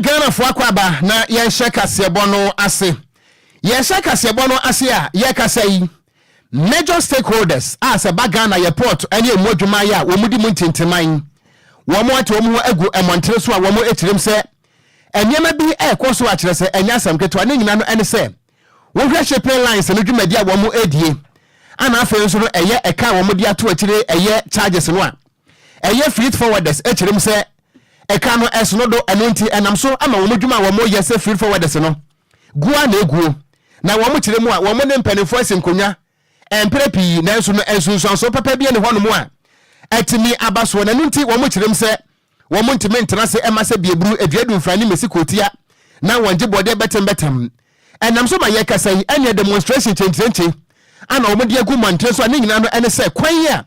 Ghana for akwaba na ye sheka sebono ase. Ye sheka sebono ase a ye kasai. Major stakeholders as a Ghana airport any modwuma ya wo mudi muntinteman. Wo mo ate wo mo agu emontre so a wo mo etirem se enyema bi ekoso a kire se enya asam keto ne nyina no ene se. Wo hwe shipping lines no dwumadi a wo mo edie. Ana afa nso no eye eka wo mo di ato akire eye charges no a. Eye freight forwarders ekirem se eka no esono do enonti enam so ama wo modwuma wo mo yese freight forwarders no. Gua na eguo. Na wo mo kirem a wo mo ne mpanefo asinkonya emprepi na enso no ensunsun so papa bia ne hono mo a. Etimi abaso na nunti wo mo kirem se wo mo ntime ntena se emase biebru eduadu mfrani mesikotia na wonje bode betem enam so ma ye kasa yi ene demonstration chenche ana wo mo de agu mantre so ani nyina no ene se kwan ya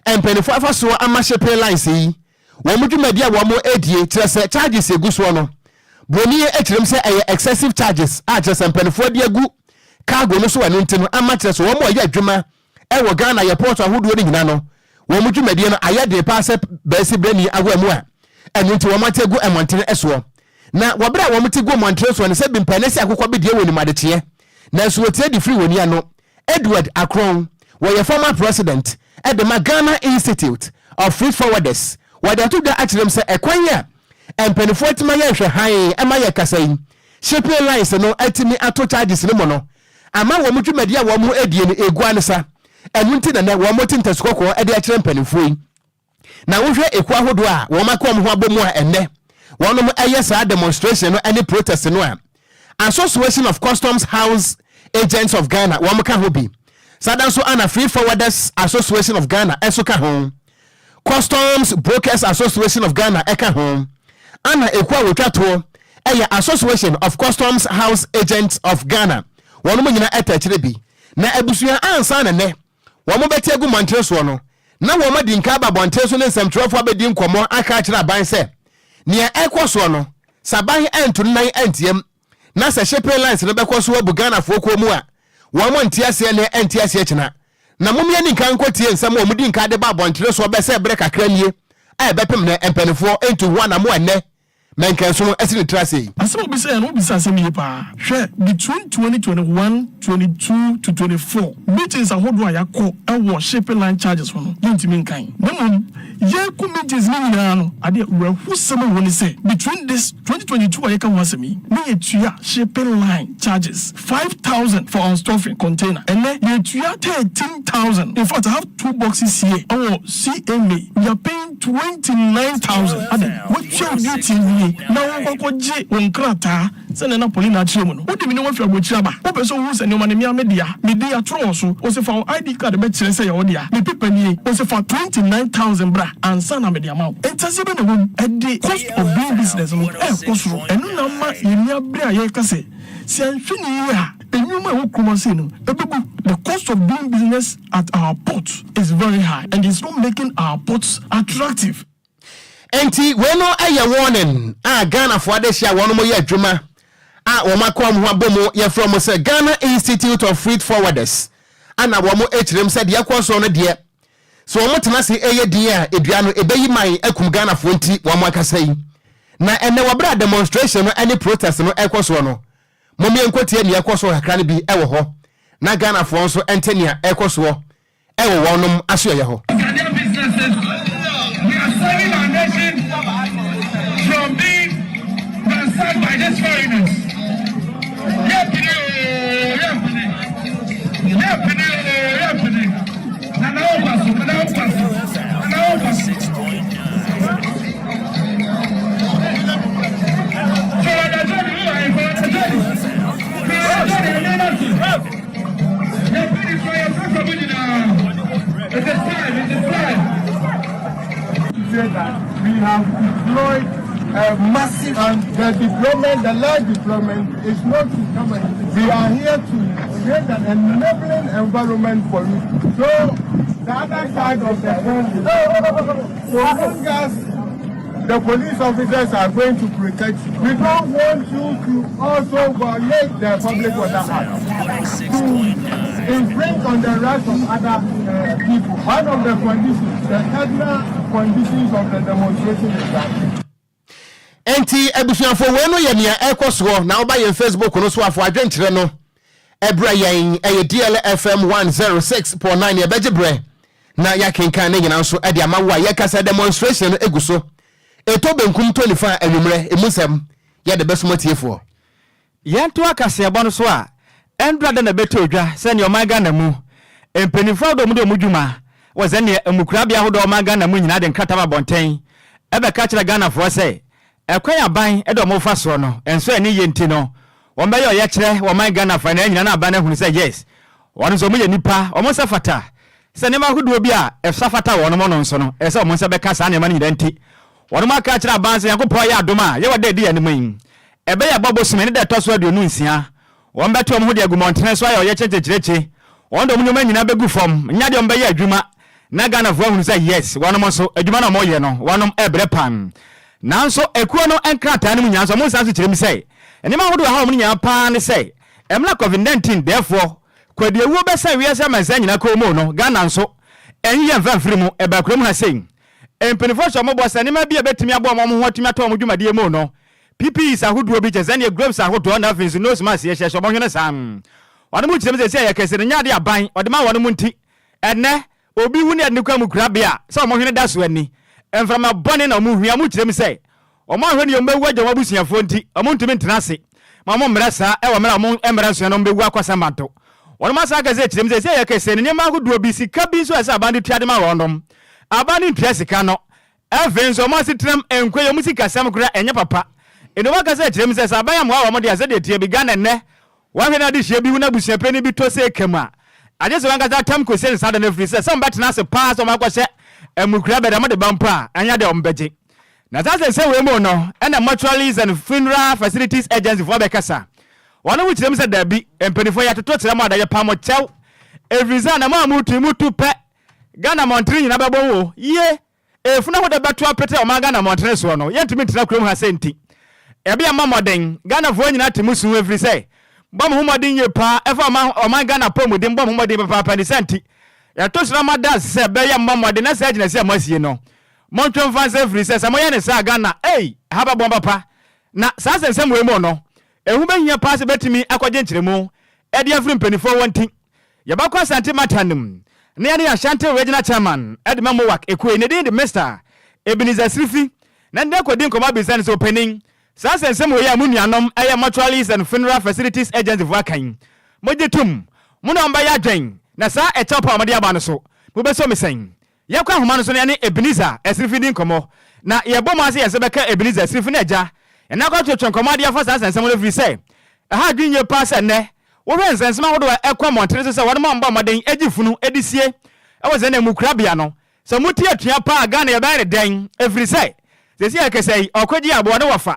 empanefo afaso ama shipping lines yi wo mo dwumadi a wo mo edie tire se charges egu so no broni ekirem se excessive charges a tire se empanefo de agu cargo no so wanu ntino ama tire so wo mo ya adwuma e wo Ghana airport ahodo ni nyina no wo mo dwumadi no ayade pass besi brani agwamu a enu nti wo mate gu emontere eso na wo bra wo mate gu emontere so ne se bi mpanesi akokwa bi de woni madete na so wotie di free woni ano Edward Ocran wo ye former president at the Ghana Institute of Freight Forwarders wo da to da atrem se ekwanya empanifo tima ye hwe han ema ye kasai shipping lines no atimi ato charges ne mo no ama wo mo dwumadi a wo mo edie ne eguanesa enu nti na wo mo tintaskoko e de atrem panifo yi na wo hwe ekwa hodo a wo makom ho abomu a enne wonom eye sa demonstration no any protest no a Association of Customs House Agents of Ghana wo maka ho bi sadan so ana Free Forwarders Association of Ghana eso ka ho Customs Brokers Association of Ghana eka ho ana ekwa wotwato eye Association of Customs House Agents of Ghana wonom nyina etachire bi na abusua ansa na ne wo mo beti agu mantre so no na wo ma di nka ba bonte so ne nsɛmtwerɛfo abedi nkomo aka kyerɛ aban sɛ nea ɛkɔ no saban ento nan antiem na sɛ shipping lines no bɛkɔ so abu Ghana fo ko mu a wo mo ntiase ne antiase kyena na momia ni nka nkotie nsɛm wo mudi nka de ba bonte so bɛsɛ brɛ kakra nie a bɛpem na empanifo ento ho na mo enne menkan so no asini trase asem obi say no obi say asem ye pa hwɛ between 2021 22 to 24 meetings ahodo ayakɔ ɛwɔ shipping line charges no yintimi nkan na ye ku meetings ni nyina no ade rahu sem wɔ ne say between this 2022 ayaka ho asem yi na yetua shipping line charges 5,000 for unstuffing container and then yetua 13,000. In fact, I have 2 boxes here. Oh, CMA we are paying 29,000. ade what you duty na Okogye onkrata se na polina chiremu no wodi mi ne wafia bochiraba wo peso hu se ne ma ne mia media tro so o se fa ID card be kire se ya wo dia me paper ni o se fa 29,000 bra ansa na media ma entase be na wo edi cost of doing business no kosoro enu na ma yemia bra ye kase si anhwini ya enyuma wo kuma se no ebebu the cost of doing business at our port is very high and it's not making our ports attractive. Enti we no aye warning Ghana for ade hia wono mo ye adwuma wo makom ho abomo ye from say Ghana Institute of Freight Forwarders ana wo mo ekirem say de yakoso no de so wo motena se eye de a edua no ebeyi man akum Ghana for nti wo mo akasa yi na ene wo bra demonstration no any protest no ekoso no mo me enkotie ne yakoso kakra ne bi ewo ho na Ghana for nso entenia ekoso ewo wonom aso ye ho. From being transferred by these foreigners. That we have deployed massive and the large deployment is not to come and we are here to create an enabling environment for you. So the other side of the fence, so long as the police officers are going to protect you, we don't want you to also violate the Public Order Act to infringe on the rights of other people. One of the conditions, the cardinal conditions of the demonstration is that enti ebusuafo we no ye nia ekoso na oba ye Facebook no so afo adwenkyere no ebra yen DLFM 106.9 ebejebre na yakenkan ne nyina so ede amawo a yekasa demonstration eguso eto benkum 25 anwumre emusem ye de besomotiefo yento akase ebo so a endra de na beto odwa se ne omaga na mu empenifo do mu de mudwuma woze ne emukurabia ho do omaga na mu nyina de nkataba bonten ebe ka kire Ghana fo se ekwan aban edo mo fa so no enso ani yenti no won be ye kire wo man Ghana fa na nyina na aban na hunu se yes won so mo ye nipa o mo se fata se ne ma hodo bi a efsa fata won mo no nso no e se o mo se be ka sa ne ma nyina nti won ma ka kire aban se yakopɔ ye adoma ye wode di animin ebe ya bobo sime ne de toso aduonu nsia won be to mo de agumontene so ya ye chechechereche won do mo nyuma nyina begu fam nya de mo be ye adwuma na Ghana fo hunu se yes won mo so adwuma na mo ye no won ebre pam nanso ekuo no enkrata ne munyanso mo sanso kirem sei ene ma hodo ha mo nya pa ne sei emla covid-19 therefore kwade ewu be sai wiase mansa nyina ko mo no Ghana nso enye mfamfiri mu eba kurom ha sei empenifo so mo bo sa ne ma bia betimi abo mo ho timi ato mo dwumade mo no PPs ahodo bi cheze ne grapes ahodo na afensu no sma se hye so mo hwene sam wade mu kirem sei ya kese ne nya de aban wade ma wone mu nti ene obi wu ne kwa mu kura bia so mo hwene da so ani enframa bone na mu hwia mu kirem sei o ma hwene yo mbewu agya wabusuafo nti o mu ntumi ntenase ma mo mresa e wo mra mo emra so no mbewu akwasa manto won ma sa gaze kirem sei ya kese ne ma ahodo bi sika bi so asa abande tuade ma wonom abande tua sika no evenso mo sitrem enkwe yo musika sam kura enye papa eno wa gaze kirem sei sa abaya mo wa mo de azede tie bi Ghana ne wa hwene ade hye bi wu na busuapeni bi to se kema ade so wanga za tam ko se sa de na free se some batna se pass o ma kwase emukura be da mo de bampa anya de ombeje na za se we mo no na mortuaries and funeral facilities agency for bekasa wona wu kirem se da bi empenifo ya toto tira mo adaye pa mo chew evriza na ma mutu pe Ghana montri nyina bebo wo ye efuna ho de beto apete o ma Ghana montri so no yentumi tira kurom ha senti ebe ama moden Ghana fo nyina timusu every say bom homodin ye pa efa o ma Ghana pomodin bom homodin papa ni senti ya to sira ma da se be ya mamode na se gina se amasie no montwem fan se free se mo ye ne sa Ghana haba bom papa na sa se nsem we mo no ehu be hia pa se betimi akwaje nkyeremu e de afri mpanifo wonti ye ba kwa santi matanum ne ya ne Ashanti regional chairman Edmamo Wak ekwe ne din de Mr Ebenezer Srifi na nde kodin koma bisan so penin sa se nsem we ya munuanom eye mortuaries and funeral facilities agency for akan mojetum muna mba ya dwen na sa e chapa amade aba no so mo be so mesen ye kwa homa no so ne Ebenezer Srifi din komo na ye bom ase ye se beka Ebenezer Srifi na eja na kwa twetwen komo ade afa sa nsem no free say ha dwinye pa se ne wo hwe nsem ahodo ekwa montre se won mba maden agifunu edisie e wo ze na mukrabia no so muti atua pa Ghana ye ba ne den every say se si akesei Okogyeabour ne wafa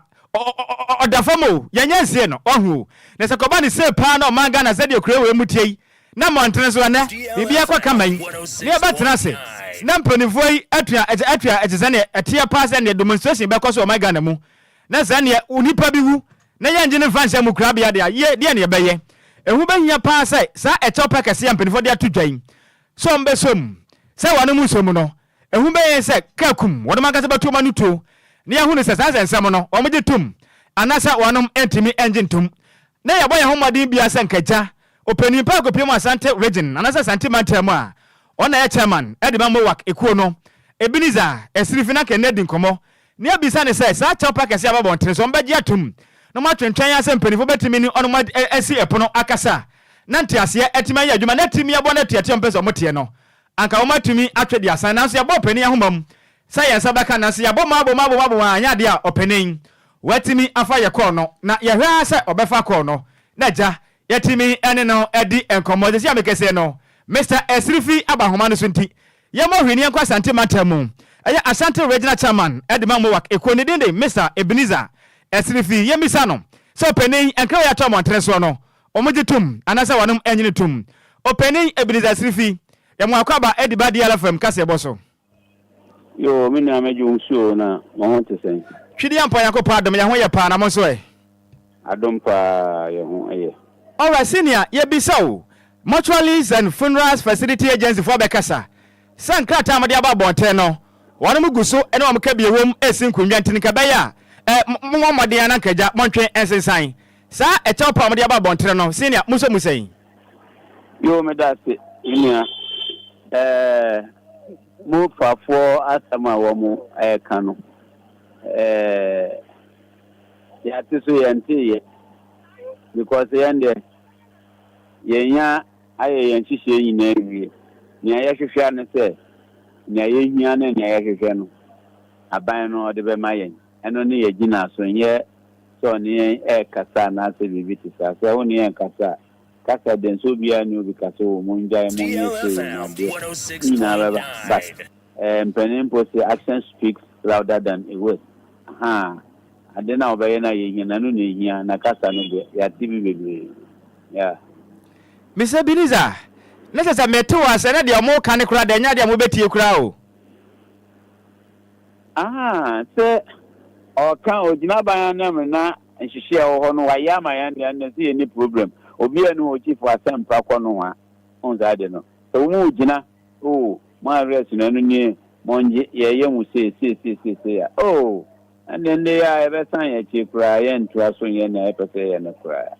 odafamo yanyansie no ohu na se koba ni se pa na o manga na se de okura we mutie na montre so na bibia kwa kaman ne ba trase na mpanifo yi atua ejezane atia pa se ne demonstration be koso o manga na mu na se ne unipa bi hu na yanje ne fanse mu kura bia de ye de ne beye ehu ba hia pa se sa echopa kase ya mpanifo de atudwan so mbe som se wanu mu som no ehu be ye se kakum wonu manga se batu manuto ne ya hunu se sa nsem no o mje tum anasa wanom entimi engine tum na ya boye homodin bia se nkaja openi pa ko pemu Asante region anasa Santi mantem a ona ya chairman Edmamo Wak ekuo no Ebenezer Srifi na Kennedy nkomo ne abisa ne se sa chapa kase ababon tre so mbaje atum no matwentwan ya se mpenifo betimi ni ono ma esi epono akasa na ntiase etima ya adwuma na timi ya bo na tiate mpeso motie no anka wo matumi atwedi asan na so ya bo openi ahomam science baka na se ya bo mabo anya de a openi watimi afa ye call no na ye hwa se obefa call no na ja yetimi ene no edi enkomo se ya mekese no Mr Srifi abahoma no sunti ye mo hwini enko Asante matem eye Asante regional chairman Edmamo Wak ekoni dinde Mr Ebenezer Srifi ye misa no so openi enkra ya to montre so no omojitum anasa wanum enyini tum openi Ebenezer Srifi ye mo akwaba ediba DLFM kase boso yo mini ameju nsuo na mo honte sen twidi ampa yakopa adom ya ho ye pa na mo so adom pa ye ho eye alright senior ye bisawo mortuaries and funerals facility agency for bekasa sankrata amade aba bonte no wonu muguso ene wamka biewom esin kunwa ntinika baya mo mo de ana kaja montwe ensensan sa e chew pa mo de aba bontere no senior muso musai yo me da se nya mo fa for asama wo mo ka no ya tiso yente because yende yenya aye yenhihye nyina ewie nya ya hwehwa ne se nya yehia ne nya ya hwehwe no aban no de be mayen eno ne yegina so nye so ne kasa na se bibiti sa so woni kasa kasa den so bia ni obi kasa wo munja mo ne se ina baba but penin post action speaks louder than a word adena obaye na yehia na no ne hia na kasa no de ya tibi bebe yeah Mr. Biniza nesa meto asere de mo kan kura de nya de mo betie kura o se Ocran ojina ban na me na nhihye ho no wayama ya na se any problem obi anu o chief asempa ko no ha on za de no so mu ojina ma rest na no ni monje ye mu se ya and then they are ever san ya chi kura ye ntua so ye na epese ye na kura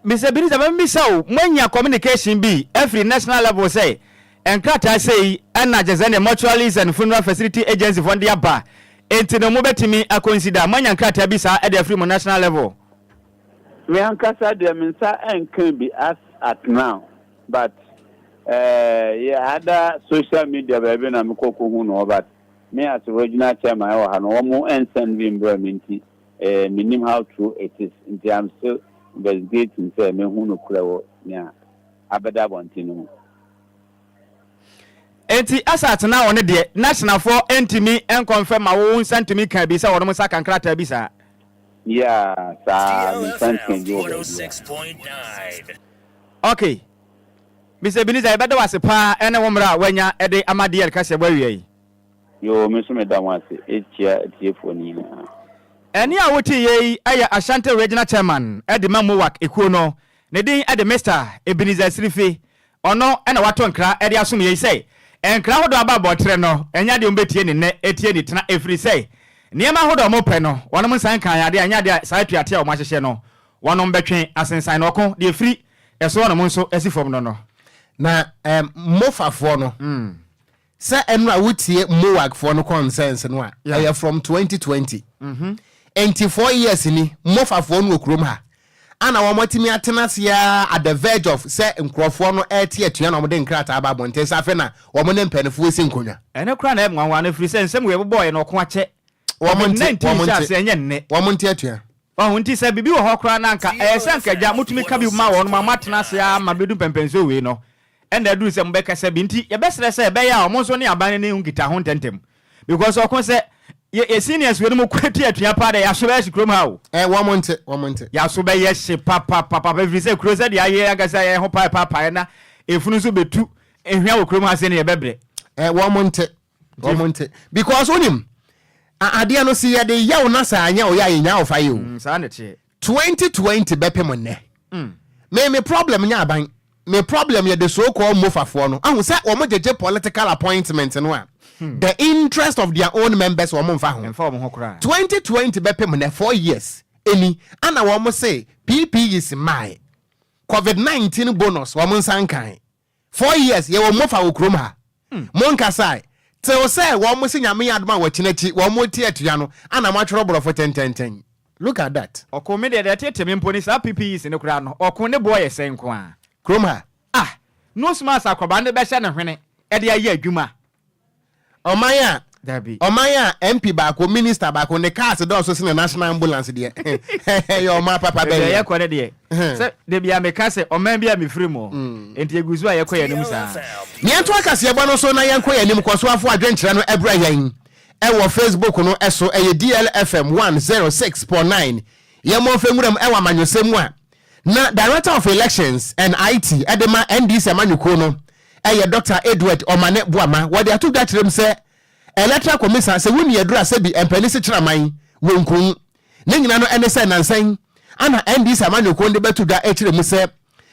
Mr. Biniza mbisa mwanya communication bi every national level say enkrata say na jezene mortuaries and funeral facility agency for the aba enti no mobetimi aconsider mwanya enkrata bi sa at every national level me ankasa de minsa enkan bi as at now but yeah other social media baby na me kokko hu no but me as original chairman I ha no mo ensend bi mbramenti minim how true it is in terms still investigating say me hu no kura wo nya abeda bontinu enti asat na one de national for entimi en confirm awo sentimi kan bi say wono musa kankrata bi sa yeah sa mi sentimi 106.9 okay Mr. Biniza ebeda wase pa ene womra wanya ede amade kase bawie yo me so me da wase etia tiefoni na eni a woti yi aya Ashanti regional chairman ede mamowak ekuo no ne din ede Mr. Ebenezer Sirife ono ena wato nkra ede asom yi say enkra hodo aba botre no enya de ombetie ne ne etie ni tena efri say niema hodo mo pe no wono mo san kan ade anya de sai tuate o ma hyehye no wono mbetwen asensan no ko de efri eso wono mo nso asifom no na mofafo no se enu a wotie mowak for no consensus no a from 2020 enti 4 years ni mofafo no okrom ha ana wo motimi atenase ya at the verge of say nkrofo no etie atua no de nkrata aba bonte sa fe na wo mo ne mpanefo esi nkonwa ene kura na enwanwa na free sense we boy no ko ache wo mo nte enye nne wo mo nte atua wo nti se bibi wo ho kura na nka sanka ja mutumi ka bi ma wo no ma matenase ya ma bedu pempenso we no enda adu se mbeka se bi nti ye besere se be ya wo mo so ne aban ne ngita ho ntentem because okon se ye seniors we no mo kwati atua pa da ya so be shikrom ha o wo monte ya so be ye she papa every say closer dia ye agasa ye ho papa na efunu so betu ehwia wo krom ha se ne ye bebre wo monte because onim ade no si ye de yawo na sa anya o ya nya o fa ye o sa na che 2020 bepem ne me problem nya aban me problem ye the so called mofafo no ahu say wo mo jeje political appointment no a the interest of their own members wo mo mfa ho 2020 bepem ne 4 years eni ana wo mo say PP is my COVID-19 bonus wo mo nsankan 4 years ye wo mofa wo krom ha monka sai te say wo mo sinyame adoma wo chinechi wo mo tie atua no ana ma tworo borofo 10 look at that okome de tete me mponi sa PP is ne kura no okone boy senko a krom ha no smas akoba ne be hye ne hwene e de aye adwuma omaya dabi omaya MP baako minister baako ne cars do so sin national ambulance de yo ma papa be ye ko ne de se de bia me kase oman bia me free mo enti eguzu a ye ko ye nim sa nyento akase ebo no so na ye ko ye nim ko so afo adwenkyere no ebra yan e wo Facebook no eso e DLFM 106.9 ye mo fenwuram e wa manyosem a na director of elections and IT edema NDC amanyuko no eye Dr. Edward Omane Buama what they took that to them say electoral commission say woni yedura say bi empanisi chiraman wonkun ne nyina no ene say nansan ana NDC amanyuko de betu da echire mu say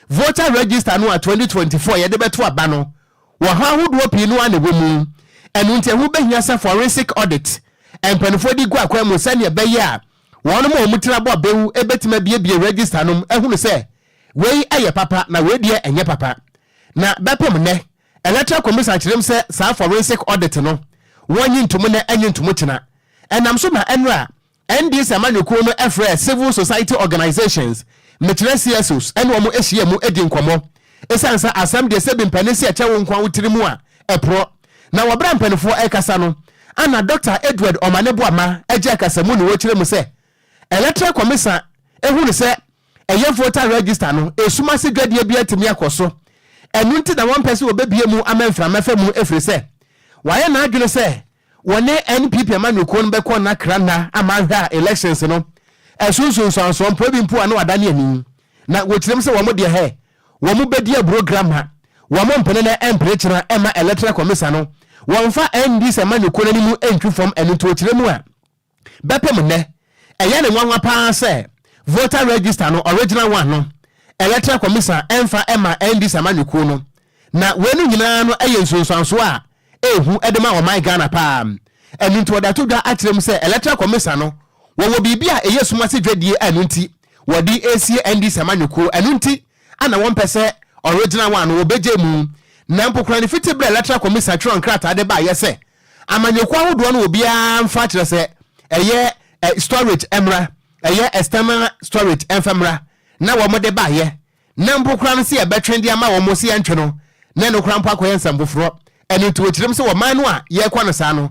voter register no 2024 ye de betu aba no wo ha hodo pi no ane bomu enu nte hu behia say forensic audit empanifo di gwa kwa mu sane be ya won mo mutina bo bewu ebetima bie register no ehunu se wei eye papa na we die enye papa na bepem ne electoral commission kirem se sa forensic audit no wonyi ntumo na enye ntumo kina enam so ma enra NDC amanyoko no efre civil society organizations metre CSOs ene omo ehie mu edi nkomo esansa asam de se bimpanisi a chewo nkwa wutirimu a epro na wobra mpanifo ekasa no ana Dr. Edward Omaneboama eje akasamu ne wochiremu se electoral commission ehunu se eye voter register no esuma se dwadie bia temi akoso enu nti na one person obebie mu amemfra mefa mu efri se waye na adwene se wone NPP amanyoko no beko na krana amahwa elections no esunsun sonson probi mpo ana wadane ani na wochirem se womo de he womo bedi program ha womo mpene na empretira ema electoral commission no wonfa NDC amanyoko no ni mu entwi form enu to wochirem a bepem ne eye ne nwanwa pa se voter register no original one no electoral commission emfa ema NDC amanyoko no na wenu nyina no eye nsonsanso a ehu edema o my Ghana pa enu nti wada to da atrem se electoral commission no wo bibia eye suma se dwadie enu nti wodi AC NDC amanyoko enu nti ana won pese original one wo beje mu na mpokra ne fitibre electoral commission tron krata de ba yese amanyoko ahodo no obia mfa kire se eye storage emra eye external storage enfamra na wo mode ba ye na mpokra no se e betwendi ama wo mo se yentwe no na no kra mpo akoye nsambofro eni to kirem se wo man no a ye kwa no sa no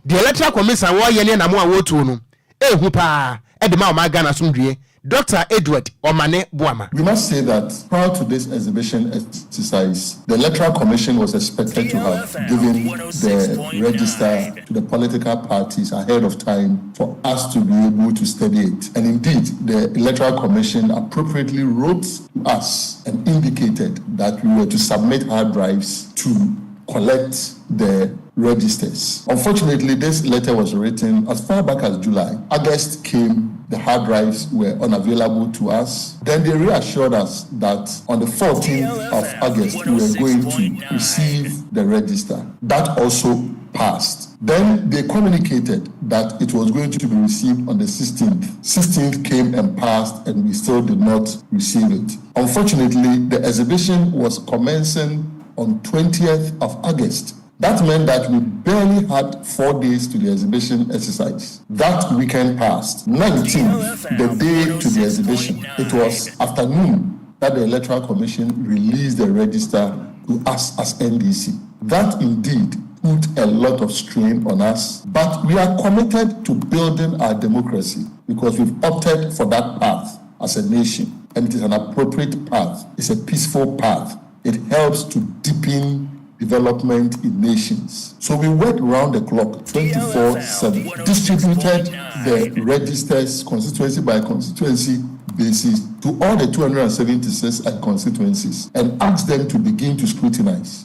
the electoral commission wo ye ne na mo a wo tu no ehu pa e de ma o ma Ghana sumdue Dr. Edward Omaneboama. We must say that prior to this exhibition exercise, the Electoral Commission was expected to have given the register to the political parties ahead of time for us to be able to study it. And indeed, the Electoral Commission appropriately wrote us and indicated that we were to submit hard drives to collect the registers. Unfortunately, this letter was written as far back as July. August came, the hard drives were unavailable to us. Then they reassured us that on the 14th of August, we were going to receive the register. That also passed. Then they communicated that it was going to be received on the 16th. 16th came and passed, and we still did not receive it. Unfortunately, the exhibition was commencing on 20th of August. That meant that we barely had 4 days to the exhibition exercise. That weekend passed. 19th, the day to the exhibition. It was afternoon that the Electoral Commission released the register to us as NDC. That indeed put a lot of strain on us, but we are committed to building our democracy because we've opted for that path as a nation, and it is an appropriate path. It's a peaceful path. It helps to deepen development in nations. So we worked round the clock, 24/7, distributed the registers constituency by constituency basis to all the 276 constituencies and asked them to begin to scrutinize.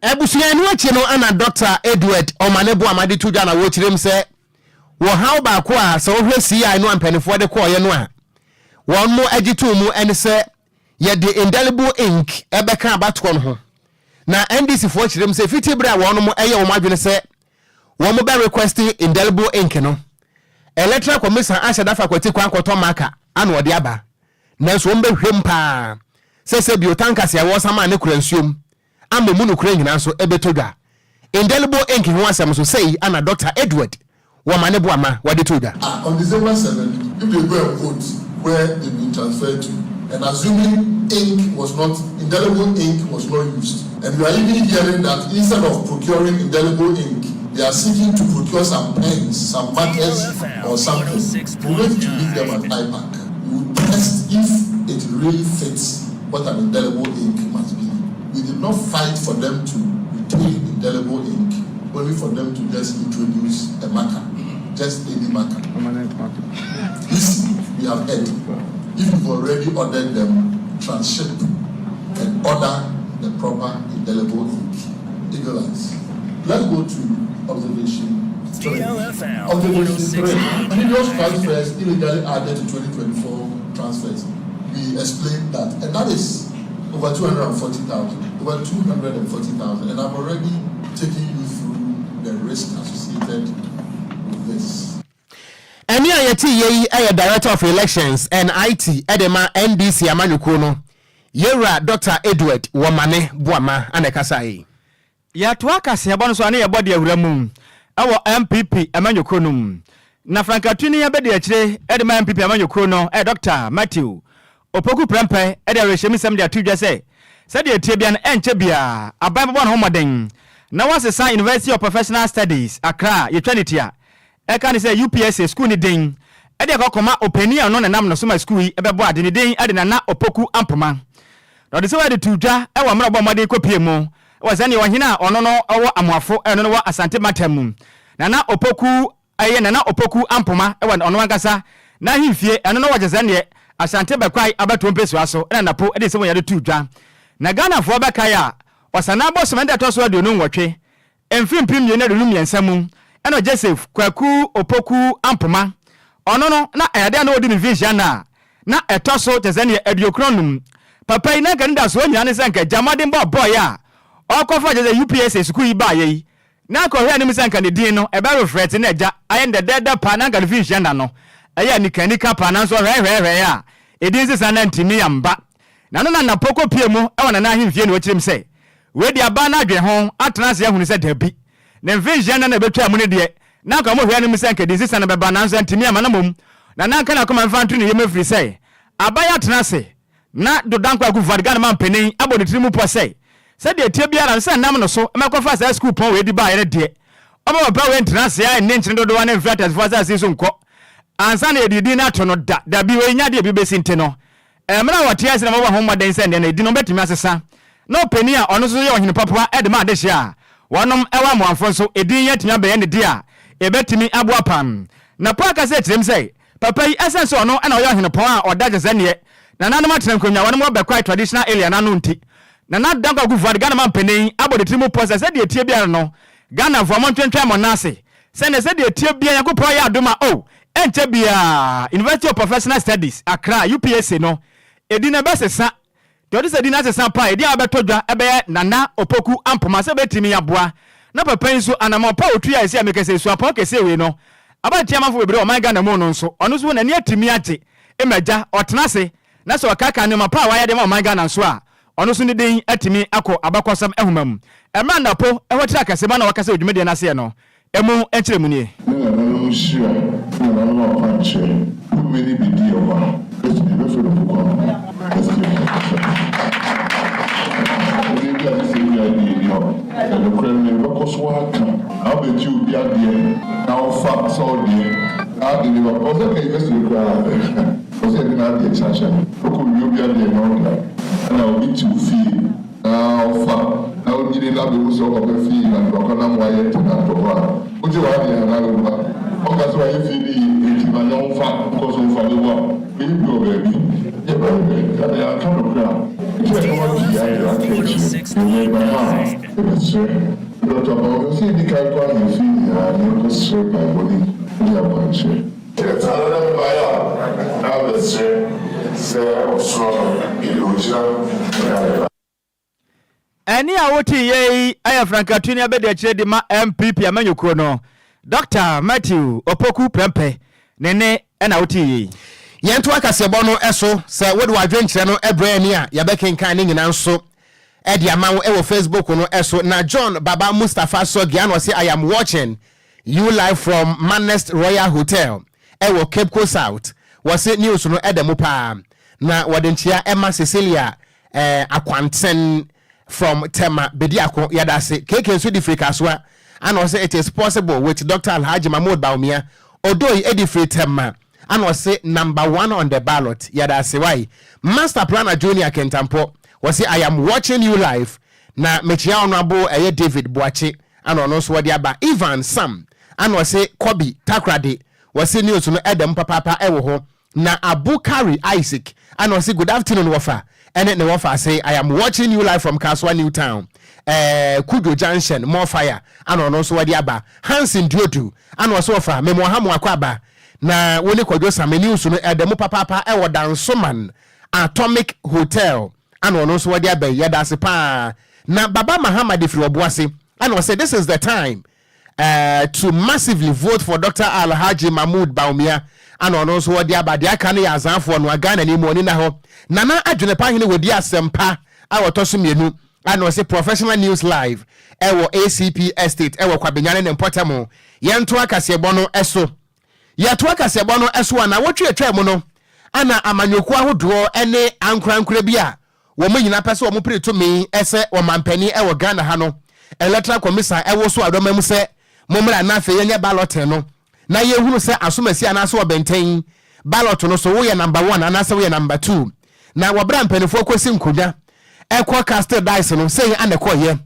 Ebusuanu achi no ana Dr. Edward Omaneboama de tuja na wo kirem se wo how ba ko a so hwe CI no ampanefo de ko ye no a won mo agitu mu ene se ye de indelible ink ebeka abatko no ho na NDC fo kirem se fitibra won mo eye wo madwene se wo mo be requesting indelible ink no electoral commission ashada faculty kwa akoto maka ana ode aba na so mbe hwem pa se biotankas ya wo sama ne kuransuom amma mu no kura nyina so ebetodwa indelible ink ho asem so sei ana Dr. Edward Omaneboama wade todwa on December 7th if they go and vote where they been transferred to, and assuming indelible ink was not used, and we are even hearing that instead of procuring indelible ink, they are seeking to procure some pens, some markers or something. We going to leave them at IPAC. We will test if it really fits what an indelible ink must be. We did not fight for them to retain indelible ink, only for them to just introduce a marker, just any marker. This we have heard. If you've already ordered them, transship and order the proper indelible ink. Ignorance. Let's go to observation 3. Observation 3. Previous transfers illegally added to 2024 transfers. We explained that, and that is over 240,000. Over 240,000, and I've already taken you through the risk associated with this. Any IET Director of Elections and IT Edema NDC Amanyukono Yera Dr. Edward Wamane Buama Anekasai. Yatwaka siabano so ane yabodi awuramu awo MPP Amanyukono na Frankatuni yabedi achire Edema MPP Amanyukono Dr. Matthew Opoku Prempe rehyemisam de atudwa se de etie bia na enche bia aban babo no homoden na wasesa University of Professional Studies Accra yetwanitia kan say UPSA school ni den de akokoma openia no nam no soma school yi bebo ade ni den ade na Opoku ampoma na de se wa de tudwa wa mra bo moden kopie mu wazani wahina ono no owo amoafo eno no wa asante matam na Opoku aye na Opoku ampoma wa ono ankasa na himfie eno no wajezane asante bekwai abato mpeso aso na napo ede se wo yade tudwa na Ghana fo bekai a wasana bo semende toso aduonu nwotwe emfimpim ye na runum yensamu eno Joseph Kwaku Opoku ampoma ono no na ayade na odi mi vision na etoso tezane aduokronum papa ina ganda so nyane sanka jamadin bo boy a okofa je UPSA school yi ba ye na ko hwe anim sanka ne din no ebe refret na eja ayende deda pa na ga vision no aya nikanika pa na so hwe ya edin sisa na ntimi amba na no na poko pie mu e na ahemfie ne wakyerem se we dia ba na adwe ho atena se ahunu se dabi na vision na betwa mu ne de na ka mo hwe anim sanka edin sisa na beba na so ntimi ama na mom na ka na koma mfa ntu ne yemafiri se abaya atena se na dodanko akufadi Ghana man penin abodi trimu po se de etie biara nsa nam no so mekofa sa school pon we di ba ye de oba baba we ntena se ya ne nkyene dodo wa na mfratas fo sa se so nko ansa na edidi na to no da bi we nya de bi besinte no mra wote ase na mo ho moden se ne edi no betimi asesa no peni a ono so ye ohene papa edema ade hia wonom ewa moanfo so edi ya timia be ye ne dia e betimi aboa pam na pa ka se tirem se papa yi essence ono na oye ohene pon a odaje se ne na nanom atena konwa wonom obekwai traditional alien na no nti na danko agufadi Ghana man penin abode trimu posa se de etie bia no Ghana fo mo twentwa mo nase se ne se de etie bia yakopɔ ya adoma enche bia University of Professional Studies Accra UPSA no edina besesa de se dina sesa pa edi abetodwa ebe nana Opoku ampoma se betimi yaboa na papa nso anamo pa otu ya ese amekese su apon kese we no abatia mafo bebre o man Ghana mu no nso ono so na ne atimi ate emeja otenase na so kaka ne mapa wa ya de ma man Ghana nso a ono so ne den atimi akọ abakosam ehumam ema na po ehotira kase ma na wakase odwumede na se no emu enkyere mu nie many bidi over. Let's be very for the Ukraine because what how bet you be at the now facts all the I deliver because I can just require because I didn't have the exception. Could you be at the now and I'll be to feel now fact now did not be so of a feel and Rokanam Wyatt and Antoine. Would you have the another? That's why if you don't fact because of the war, we go baby. Yeah, baby, I am kind of proud. It's like one the my heart. It's not about see the character you feel and you straight my body. Yeah, one share. It's another fire. Now the say strong illusion. Any awoti ye aya Frankatuni abede chire de ma MPP amanyuko no. Dr. Matthew Opoku Prempe nene ena oti yentu akasebo no eso se wode wadwenkyere no ebre ni a yabekenkan ne nyina nso edi amawo e wo Facebook no eso na John Baba Mustafa Sogi an say I am watching you live from Manest Royal Hotel e wo Cape Coast South was news no edemu pa na wadenchia Emma Cecilia Akwanten from Tema Bediako yadase keke so di frikaswa and say it is possible with Dr. Alhaji Mahmoud Baumia although he edify Tema and say number 1 on the ballot yada say why Master Planner Junior Kentampo was say I am watching you live na mechia honorable David Boache and also wadiaba Ivan Sam and was say Kobe Takrade was say news no Edem papa ewo ho na Abukari Isaac and was say good afternoon wafa and then the wafa say I am watching you live from Kaswa Newtown Kwadwo Junction more fire and also wadiaba Hansen Diodu and was wafa memo hamu akwaba na woni Kwadwo Sammy news no Edem papa ewo Dansoman Atomic Hotel and also wadiaba yada se pa na Baba Muhammad ifri obuase and was say this is the time to massively vote for Dr. Alhaji Mahmoud Baumia and on also what the abadia can yazan for no Ghana ni money na ho nana adwene pa hene wodi asempa a woto so mienu and was a professional news live ewo ACP estate ewo kwabenyane ne mpotamo yento akasebo no eso yeto akasebo no eso na wotwe atwa no ana amanyoku ahodo ene ankrankura bia wo manyina pese wo mpire to me ese wo mampani ewo Ghana ha no electoral commission ewo so adomam se momra na afa yenye ballot no na yehunu se asomasi anaso obenten ballot no so wo ye number 1 anaso wo ye number 2 na wobra mpanifo kwesi nkonya ekwa casted dice no say anekoye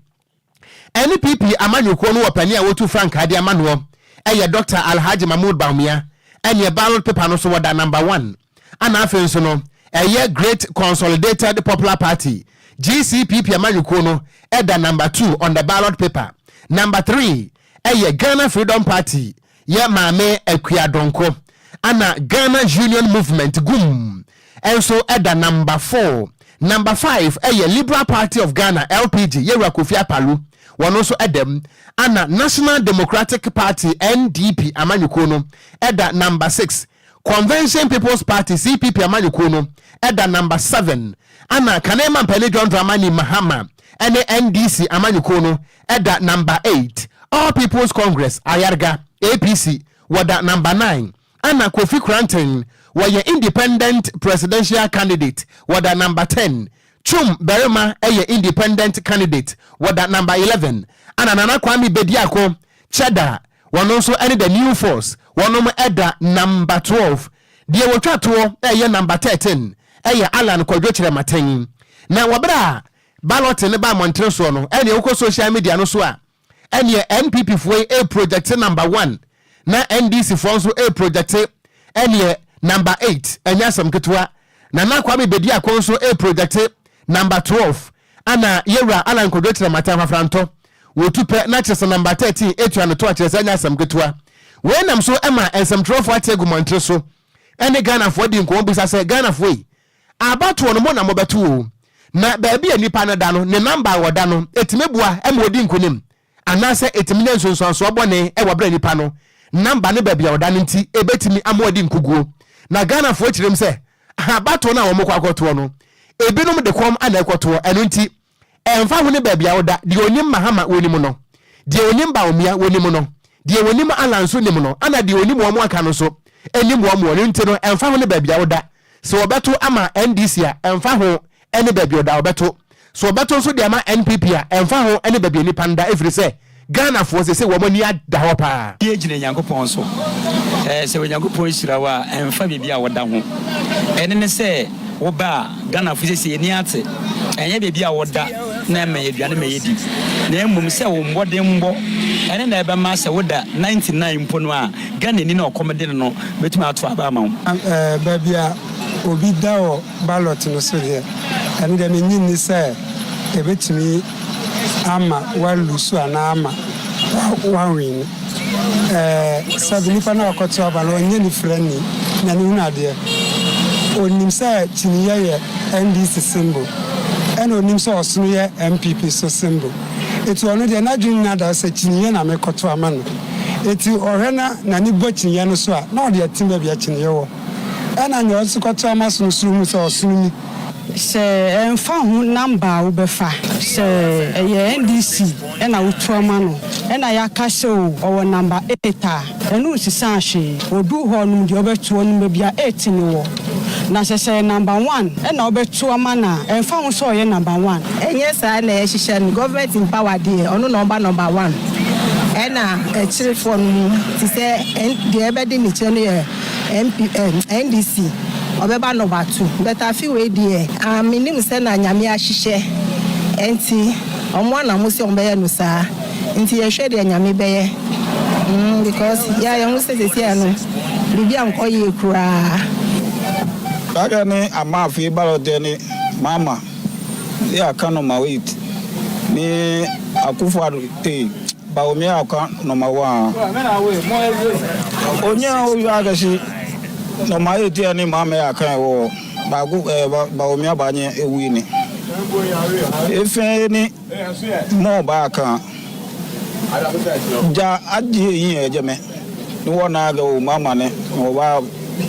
NPP amanyoko no wopani a wotu frank ade amano eye Dr. Alhaji Mahmoud Baumia ene ballot paper no so woda number 1 ana afen so no eye Great Consolidated Popular Party GCPP amanyoko no eda number 2 on the ballot paper. Number 3 eye Ghana Freedom Party ye Mame Ekwiadonko ana Ghana Union Movement gum enso eda number 4. Number 5 eye Liberal Party of Ghana LPG ye Kofi Apalu one also edem ana National Democratic Party NDP amanyoko no eda number 6. Convention People's Party CPP amanyoko no eda number 7. ana Kanema Mpele John Dramani Mahama ene NDC amanyoko no eda number 8. All People's Congress Ayarga APC wada number 9. ana Kofi Cranton were independent presidential candidate wada number 10. Chum Berema independent candidate wada number 11. ana Nana Kwame Bediako Cheddar one also any the new force one eda number 12. Die wotwa to number 13 Alan Kwadwo Sammy na wabra ballot ne ba montre so no ene ukọ social media no so a ene NPP fo project number 1 na NDC fo so project ene number 8 enya sam ketwa na Kwame Bediako so project number 12 ana yewra Alan Kwadwo Sammy franto wotupe na chese number 13 etua no to chese enya sam ketwa we nam so ema ensam trofo ategu montre so ene Ghana fo di nko bisa se Ghana fo abato no mo na mo beto na baabi anipa no da no ne number woda no etimebua ema odi nkonim anase etimine nsonso obone e wabra nipa no number ne baabi woda no nti ebetimi amodi nkuguo na Ghana fo kirem se abato na wo mo kwakoto no ebinom de kom ana ekoto eno nti emfa ho ne baabi woda de onim mahama wonim no de onim baomia wonim no de wonim alanso nim no ana de onim wo mo aka no so enim wo mo no nti no emfa ho ne baabi woda so obeto ama NDC a emfa ho ene baabi woda obeto so obeto so de ama NPP a emfa ho ene baabi ni panda every say Ghana fo se wo mani ada ho pa ye gine Nyankopon so se wo Nyankopon hirawa emfa bibia woda ho ene ne se wo ba Ghana fo se ni ate enye bibia woda na me aduane me yedi na emum se wo mbodembo ene na ebe ma se woda 99 mpo no a Ghana ni na okomede no betuma ato aba ma babia obi da o ballot no so de ene de menyi ni se ebetumi ama walusu ana ama wa win sabini pa na okoto aba no onye ni frani na ni huna de onim se chiniye ye NDC symbol ene onim se osunu ye MPP so symbol eti onu de na dwun na da se chiniye na mekoto ama no eti ohena na ni bo chiniye no so a na ode atimba bia chiniye wo ena nyo so koto ama so mu so osunu ni se emfa hu number ubefa se ye NDC ena utuama no ena ya kase o number 8 enu sisa hwe odu ho no de obetu no bia 8 ni wo na se number 1 ena obetuama na emfa hu so ye number 1 enye sa na ye hihye ni government in power dey onu number 1 ena chiri for no ti se de ebedi ni chene ye NDC obeba number 2 better fi we die minim se na nyame ahihye enti omo na mo se ombe no saa enti ye hwe de nyame beye because ya ye mo se se no bibia nko ye kura baga ni ama fi balode ni mama ya kanu ma wait ni akufu adu baomi aka number 1 onya o ya gashi no my dear ni mama ya kan wo ba omi abanye ewi ni efe ni mo ba kan Ja aje yin ejeme. Ni wona ga o mama ne o ba